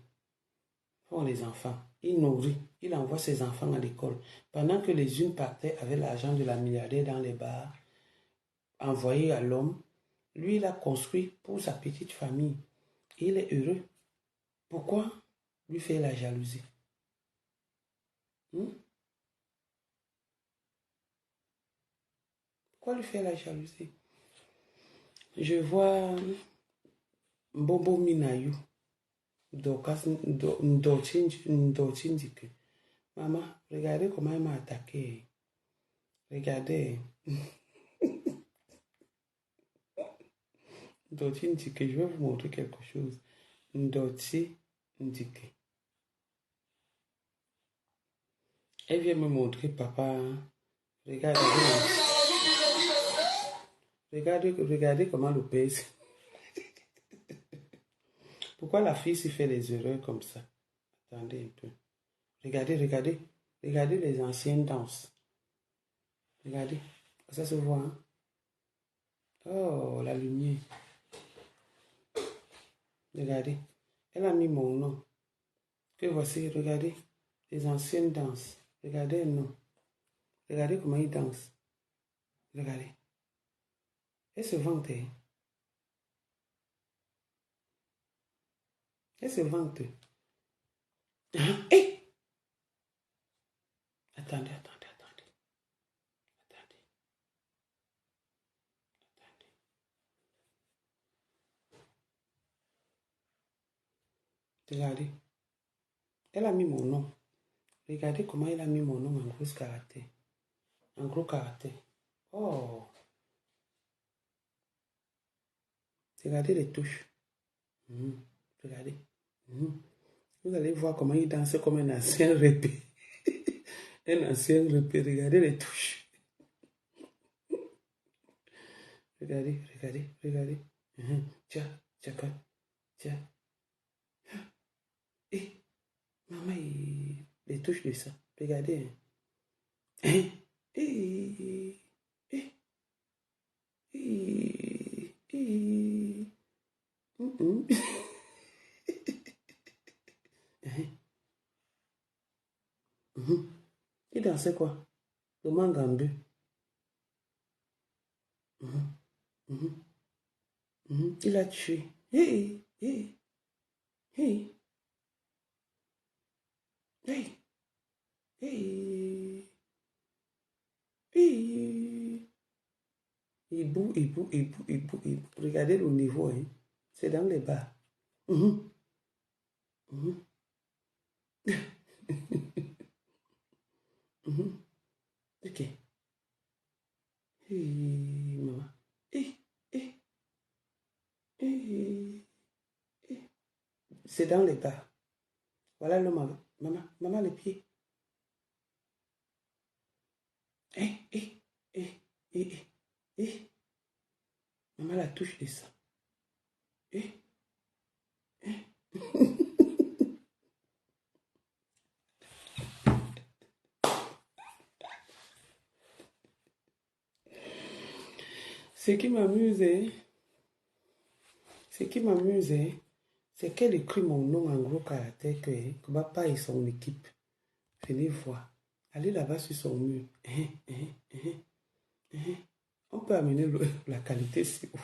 Font les enfants. Il nourrit. Il envoie ses enfants à l'école. Pendant que les unes partaient avec l'argent de la milliardaire dans les bars, envoyé à l'homme, lui, il a construit pour sa petite famille. Et il est heureux. Pourquoi lui faire la jalousie? Pourquoi lui faire la jalousie? Je vois Bobo Minayu. Maman, regardez comment elle m'a attaqué. Regardez. Ndoti Ndike, je vais vous montrer quelque chose. Ndoti Ndike. Elle vient me montrer, papa. Regardez. Regardez comment le pèse. Pourquoi la fille s'y fait des erreurs comme ça? Attendez un peu. Regardez les anciennes danses. Regardez. Ça se voit, hein? Oh, la lumière. Regardez. Elle a mis mon nom. Que voici, regardez. Les anciennes danses. Regardez, non. Regardez comment ils dansent. Regardez. Elle se vante. Elle se vante. Hey! Attendez. Regardez. Elle a mis mon nom. Regardez comment elle a mis mon nom en gros caractère. En gros caractère. Oh. Regardez les touches. Regardez. Vous allez voir comment il danse comme un ancien répé. Un ancien répé. Regardez les touches. Regardez. Tiens. Et maman, les touches de ça. Regardez. Il dansait quoi? Le mangambu. Il a tué. Il boue. Regardez le niveau, hein. C'est dans les bas. Ok. Maman. C'est dans les bas. Voilà le maman. Maman, les pieds. Maman, la touche de ça. Ce qui m'amuse, c'est qu'elle écrit mon nom en gros caractère que papa et son équipe. Venez voir. Allez là-bas sur son mur. On peut amener la qualité si haut.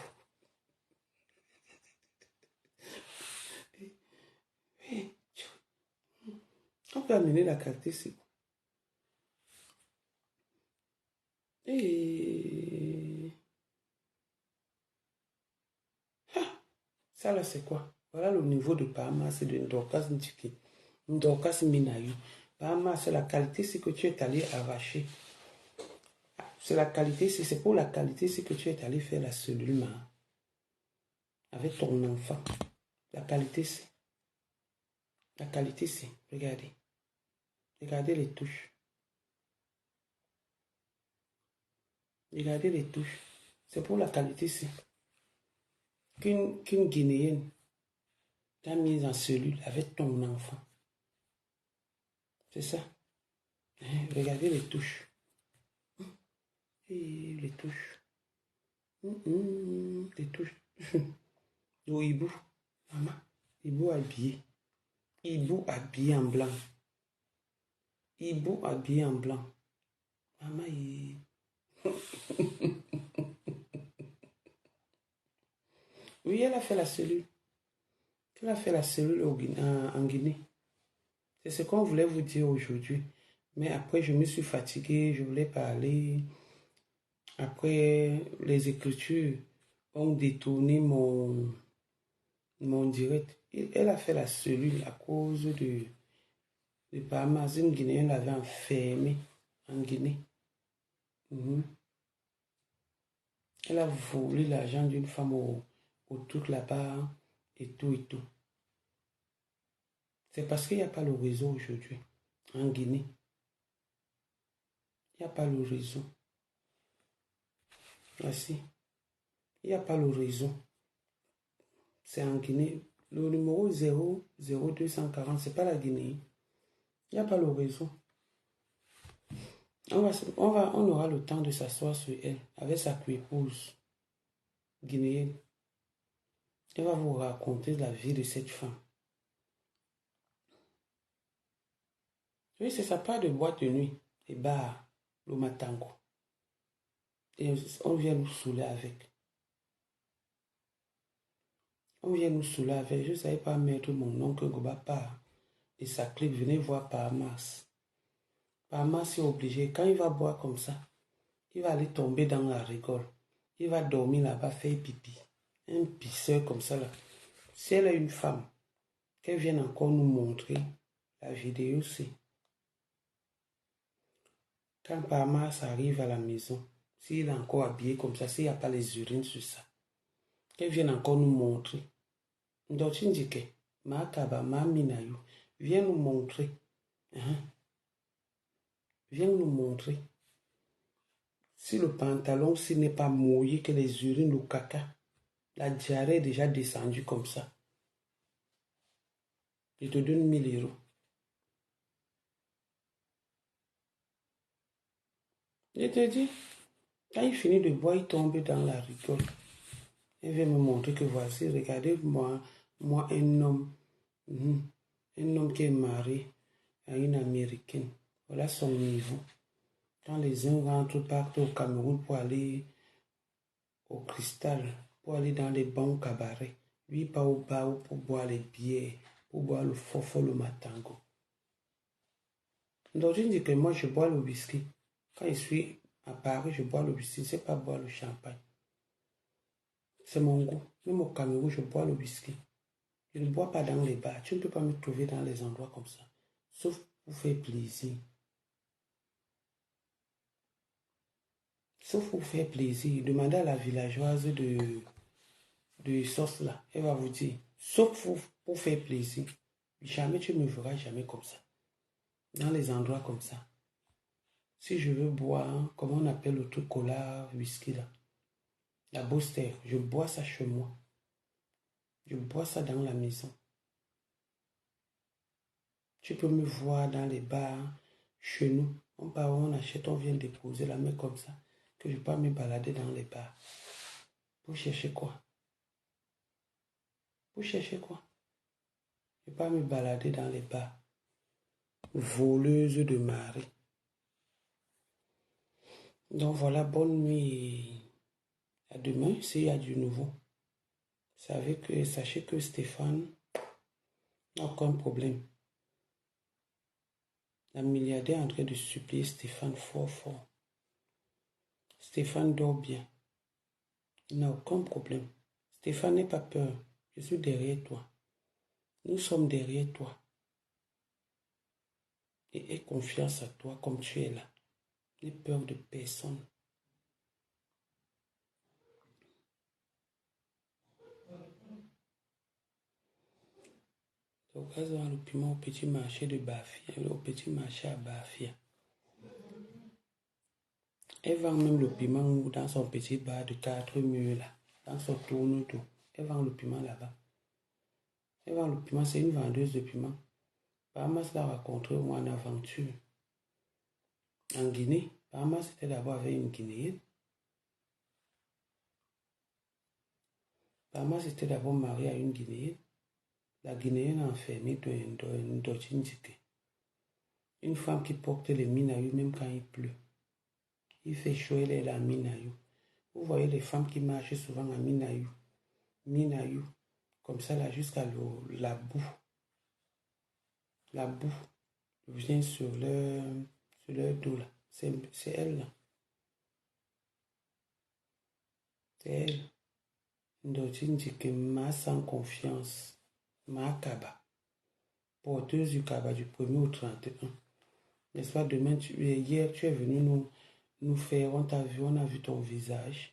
On peut amener la qualité si haut. Ça là c'est quoi? Voilà le niveau de Bahama, c'est de Ndorkas Ndiki. Ndorkas Minayu. Bahama, c'est la qualité, c'est que tu es allé arracher. C'est la qualité, c'est pour la qualité, c'est que tu es allé faire la cellule avec ton enfant. La qualité, c'est. La qualité, c'est, regardez. Regardez les touches. Regardez les touches. C'est pour la qualité, c'est. Qu'une Guinéenne t'a mise en cellule avec ton enfant. C'est ça. Regardez les touches. Et les touches. Les touches. Oh, Ibou. Maman. Ibou habillé. Ibou habillé en blanc. Ibou habillé en blanc. Maman, Oui, elle a fait la cellule. Elle a fait la cellule en Guinée. C'est ce qu'on voulait vous dire aujourd'hui. Mais après, je me suis fatiguée, je voulais parler. Après, les écritures ont détourné mon direct. Elle a fait la cellule à cause de Bahamas. Une Guinéenne l'avait enfermée en Guinée. Elle a volé l'argent d'une femme au truc là-bas et tout et tout. C'est parce qu'il n'y a pas le réseau aujourd'hui en Guinée. Il n'y a pas le réseau. Voici. Il n'y a pas le réseau. C'est en Guinée. Le numéro 00240, ce n'est pas la Guinée. Il n'y a pas le réseau. On aura le temps de s'asseoir sur elle avec sa épouse guinéenne. Elle va vous raconter la vie de cette femme. Oui, c'est sa part de boîte de nuit et bar, le matango. Et on vient nous saouler avec. On vient nous saouler avec. Je ne savais pas mettre mon oncle Goba part et sa clique. Venez voir Bahamas. Bahamas est obligé. Quand il va boire comme ça, il va aller tomber dans la rigole. Il va dormir là-bas, faire pipi. Un pisseur comme ça là. Si elle est une femme, qu'elle vienne encore nous montrer la vidéo, c'est. Quand Bahamas arrive à la maison, s'il est encore habillé comme ça, s'il n'y a pas les urines sur ça, qu'elle vienne encore nous montrer. Donc, tu dis que ma kaba, ma minayo, viens nous montrer. Viens nous montrer. Si le pantalon, s'il n'est pas mouillé, que les urines, le caca, la diarrhée est déjà descendue comme ça. Je te donne 1000 €. Je te dis, quand il finit de boire, il tombe dans la rigole. Il vient me montrer que voici, regardez-moi, moi un homme qui est marié à une Américaine. Voilà son niveau. Quand les uns rentrent, partent au Cameroun pour aller au Cristal, pour aller dans les bons cabarets. Lui, pas au bar pour boire les bières, pour boire le fofo, le matango. Donc, je dis que moi, je bois le whisky. Quand je suis à Paris, je bois le whisky, je ne sais pas boire le champagne. C'est mon goût. Même au Cameroun, je bois le whisky. Je ne bois pas dans les bars. Tu ne peux pas me trouver dans les endroits comme ça. Sauf pour faire plaisir. Sauf pour faire plaisir. Demandez à la villageoise de sauce là. Elle va vous dire. Sauf pour faire plaisir. Jamais tu ne me verras jamais comme ça. Dans les endroits comme ça. Si je veux boire, comment on appelle le truc cola, whisky là. La Boster. Je bois ça chez moi. Je bois ça dans la maison. Tu peux me voir dans les bars, chez nous. On part, on achète, on vient déposer la main comme ça. Que je ne peux pas me balader dans les bars. Pour chercher quoi? Pour chercher quoi? Je ne peux pas me balader dans les bars. Voleuse de mari. Donc voilà, bonne nuit. À demain, s'il y a du nouveau. Sachez que Stéphane n'a aucun problème. La milliardaire est en train de supplier Stéphane fort. Stéphane dort bien. Il n'a aucun problème. Stéphane, n'aie pas peur. Je suis derrière toi. Nous sommes derrière toi. Et aie confiance à toi comme tu es là. N'aie peur de personne. Pourquoi ça le piment au petit marché de Bafia, au petit marché à Bafia. Elle vend même le piment dans son petit bar de 4 murs là, dans son tourne-tout. Elle vend le piment là-bas. Elle vend le piment, c'est une vendeuse de piment. Bahamas l'a rencontré moi en aventure. En Guinée, Bahamas était d'abord avec une Guinéenne. Bahamas était d'abord marié à une Guinéenne. La Guinéenne a enfermé une Dotindike. Une femme qui porte les minayu même quand il pleut. Il fait chaud, elle est la minayu. Vous voyez les femmes qui marchent souvent à minayu. Minayu. Comme ça là jusqu'à la boue. La boue vient sur leur dos là. C'est elle là. C'est elle. Ndotindike m'a sans confiance. Ma kaba. Porteuse du kaba du 1er au 31. N'est-ce pas, demain, hier, tu es venu nous faire, on t'a vu, on a vu ton visage,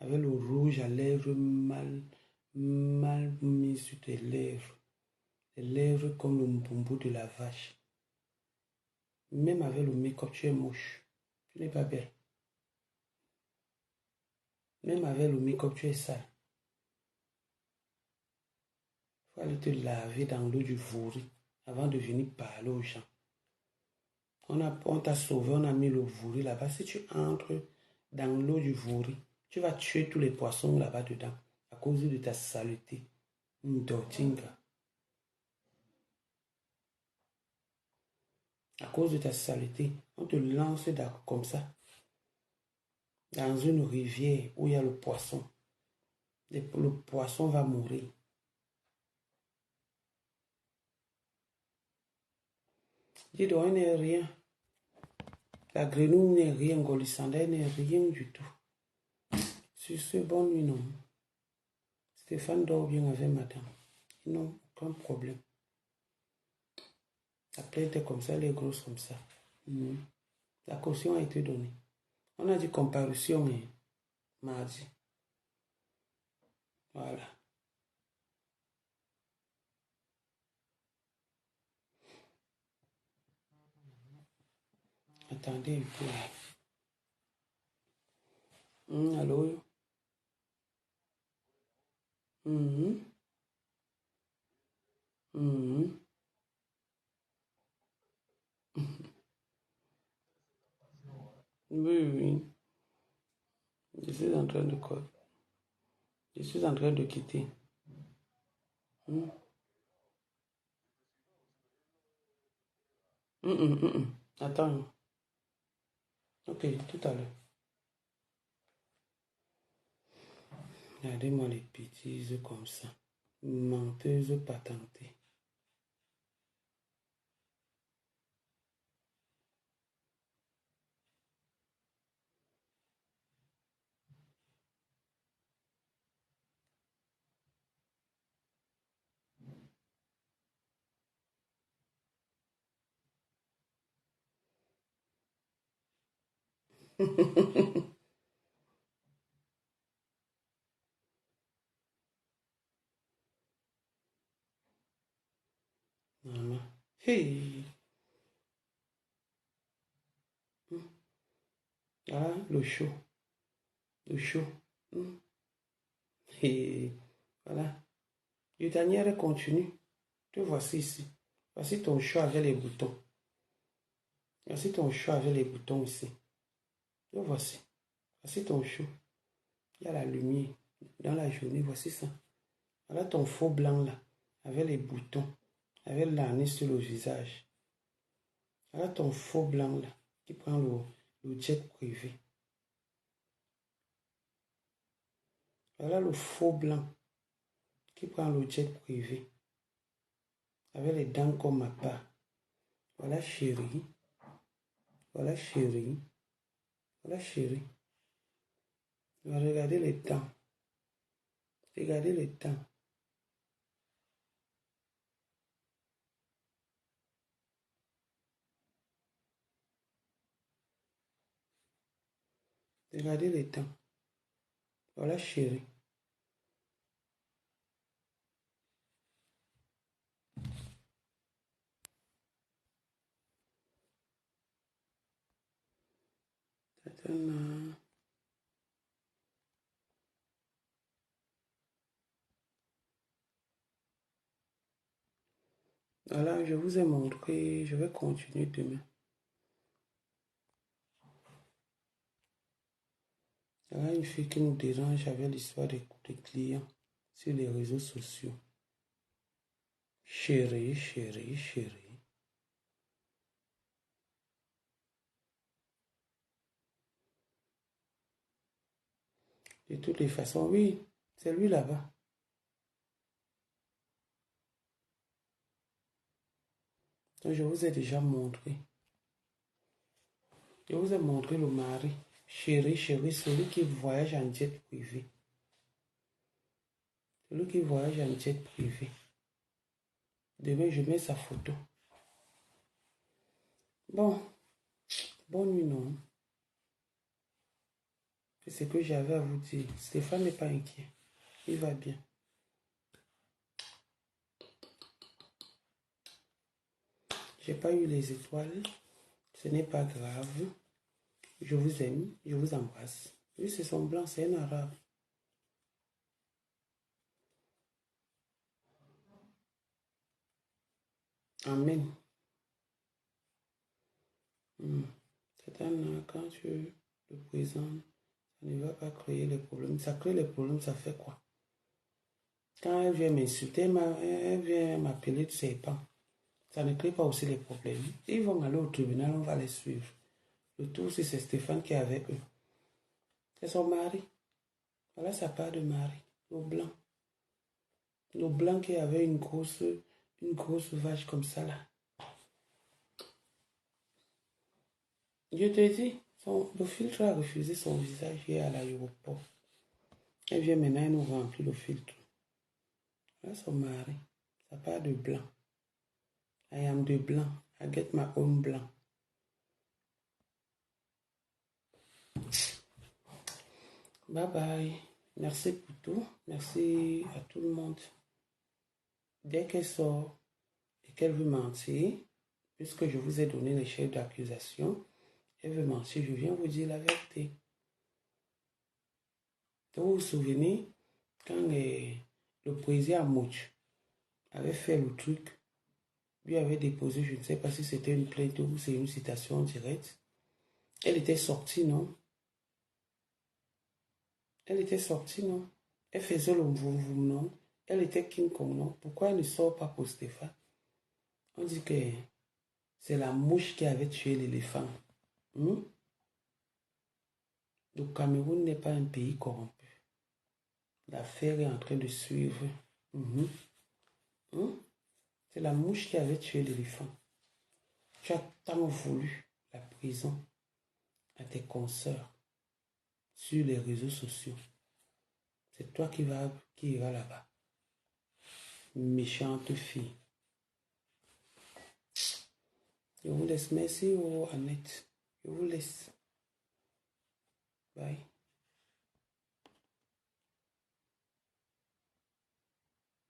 avec le rouge à lèvres mal mis sur tes lèvres. Les lèvres comme le boumbo de la vache. Même avec le make-up, tu es moche. Tu n'es pas belle. Même avec le make-up, tu es sale. Il faut aller te laver dans l'eau du vouri avant de venir parler aux gens. On t'a sauvé, on a mis le vouri là-bas. Si tu entres dans l'eau du vouri, tu vas tuer tous les poissons là-bas dedans à cause de ta saleté. Ndotinga. À cause de ta saleté, on te lance comme ça dans une rivière où il y a le poisson. Le poisson va mourir. Dis donc, il n'est rien. La grenouille n'est rien, Golisanda n'est rien du tout. Sur ce, bonne nuit, non. Stéphane dort bien avec madame. Non, aucun problème. La plainte est comme ça, elle est grosse comme ça. La caution a été donnée. On a dit comparution, mais mardi. Voilà. Attendez un peu. Allô? Oui, oui. Je suis en train de quoi? Je suis en train de quitter. Attends. Ok, tout à l'heure. Regardez-moi les bêtises comme ça. Menteuse patentée. Maman. Hey. Ah, le chaud. Le chaud. Et voilà. Le dernier continue. Te voici ici. Voici ton choix avec les boutons. Voici ton choix avec les boutons ici. Te voici. Voici ton choix. Il y a la lumière dans la journée. Voici ça. Voilà ton faux blanc là. Avec les boutons. Avec l'arnais sur le visage. Voilà ton faux blanc là. Qui prend le jet privé. Voilà le faux blanc. Qui prend le jet privé. Avec les dents comme ma part. Voilà chérie. Voilà chérie. Voilà chérie. Regardez les dents. Regardez les dents. Regardez les dents. Voilà chérie. C'est un... Voilà, je vous ai montré, je vais continuer demain. Voilà une fille qui nous dérange avec l'histoire des clients sur les réseaux sociaux. Chérie, chérie, chérie. De toutes les façons, oui, c'est lui là-bas. Donc, je vous ai déjà montré. Je vous ai montré le mari. Chérie, chérie, celui qui voyage en jet privé. Celui qui voyage en jet privé. Demain, je mets sa photo. Bon, bonne nuit, non? C'est ce que j'avais à vous dire. Stéphane n'est pas inquiet. Il va bien. J'ai pas eu les étoiles. Ce n'est pas grave. Je vous aime. Je vous embrasse. Oui, c'est son blanc. C'est un arabe. Amen. C'est un... Quand tu le présentes, ça ne va pas créer les problèmes. Ça crée les problèmes, ça fait quoi? Quand elle vient m'insulter, elle vient m'appeler de serpent. Ça ne crée pas aussi les problèmes. Ils vont aller au tribunal, on va les suivre. Le tout, si c'est Stéphane qui est avec eux. C'est son mari. Voilà sa part de mari. Le blanc. Le blanc qui avait une grosse vache comme ça là. Je te dis, le filtre a refusé son visage hier à l'aéroport. Elle vient maintenant, elle nous remplit le filtre. Voilà son mari. Sa part de blanc. I am the blanc. I get my own blanc. Bye bye. Merci pour tout. Merci à tout le monde. Dès qu'elle sort et qu'elle veut mentir, puisque je vous ai donné les chefs d'accusation, elle veut mentir, je viens vous dire la vérité. Vous vous souvenez, quand le président Mouch avait fait le truc, lui avait déposé, je ne sais pas si c'était une plainte ou c'est une citation directe, elle était sortie, non? Elle était sortie, non? Elle faisait le vroom, non? Elle était King Kong, non? Pourquoi elle ne sort pas pour Stéphane? On dit que c'est la mouche qui avait tué l'éléphant. Le Cameroun n'est pas un pays corrompu. L'affaire est en train de suivre. C'est la mouche qui avait tué l'éléphant. Tu as tant voulu la prison à tes consoeurs sur les réseaux sociaux. C'est toi qui iras là-bas. Méchante fille. Je vous laisse. Merci, Annette. Je vous laisse. Bye.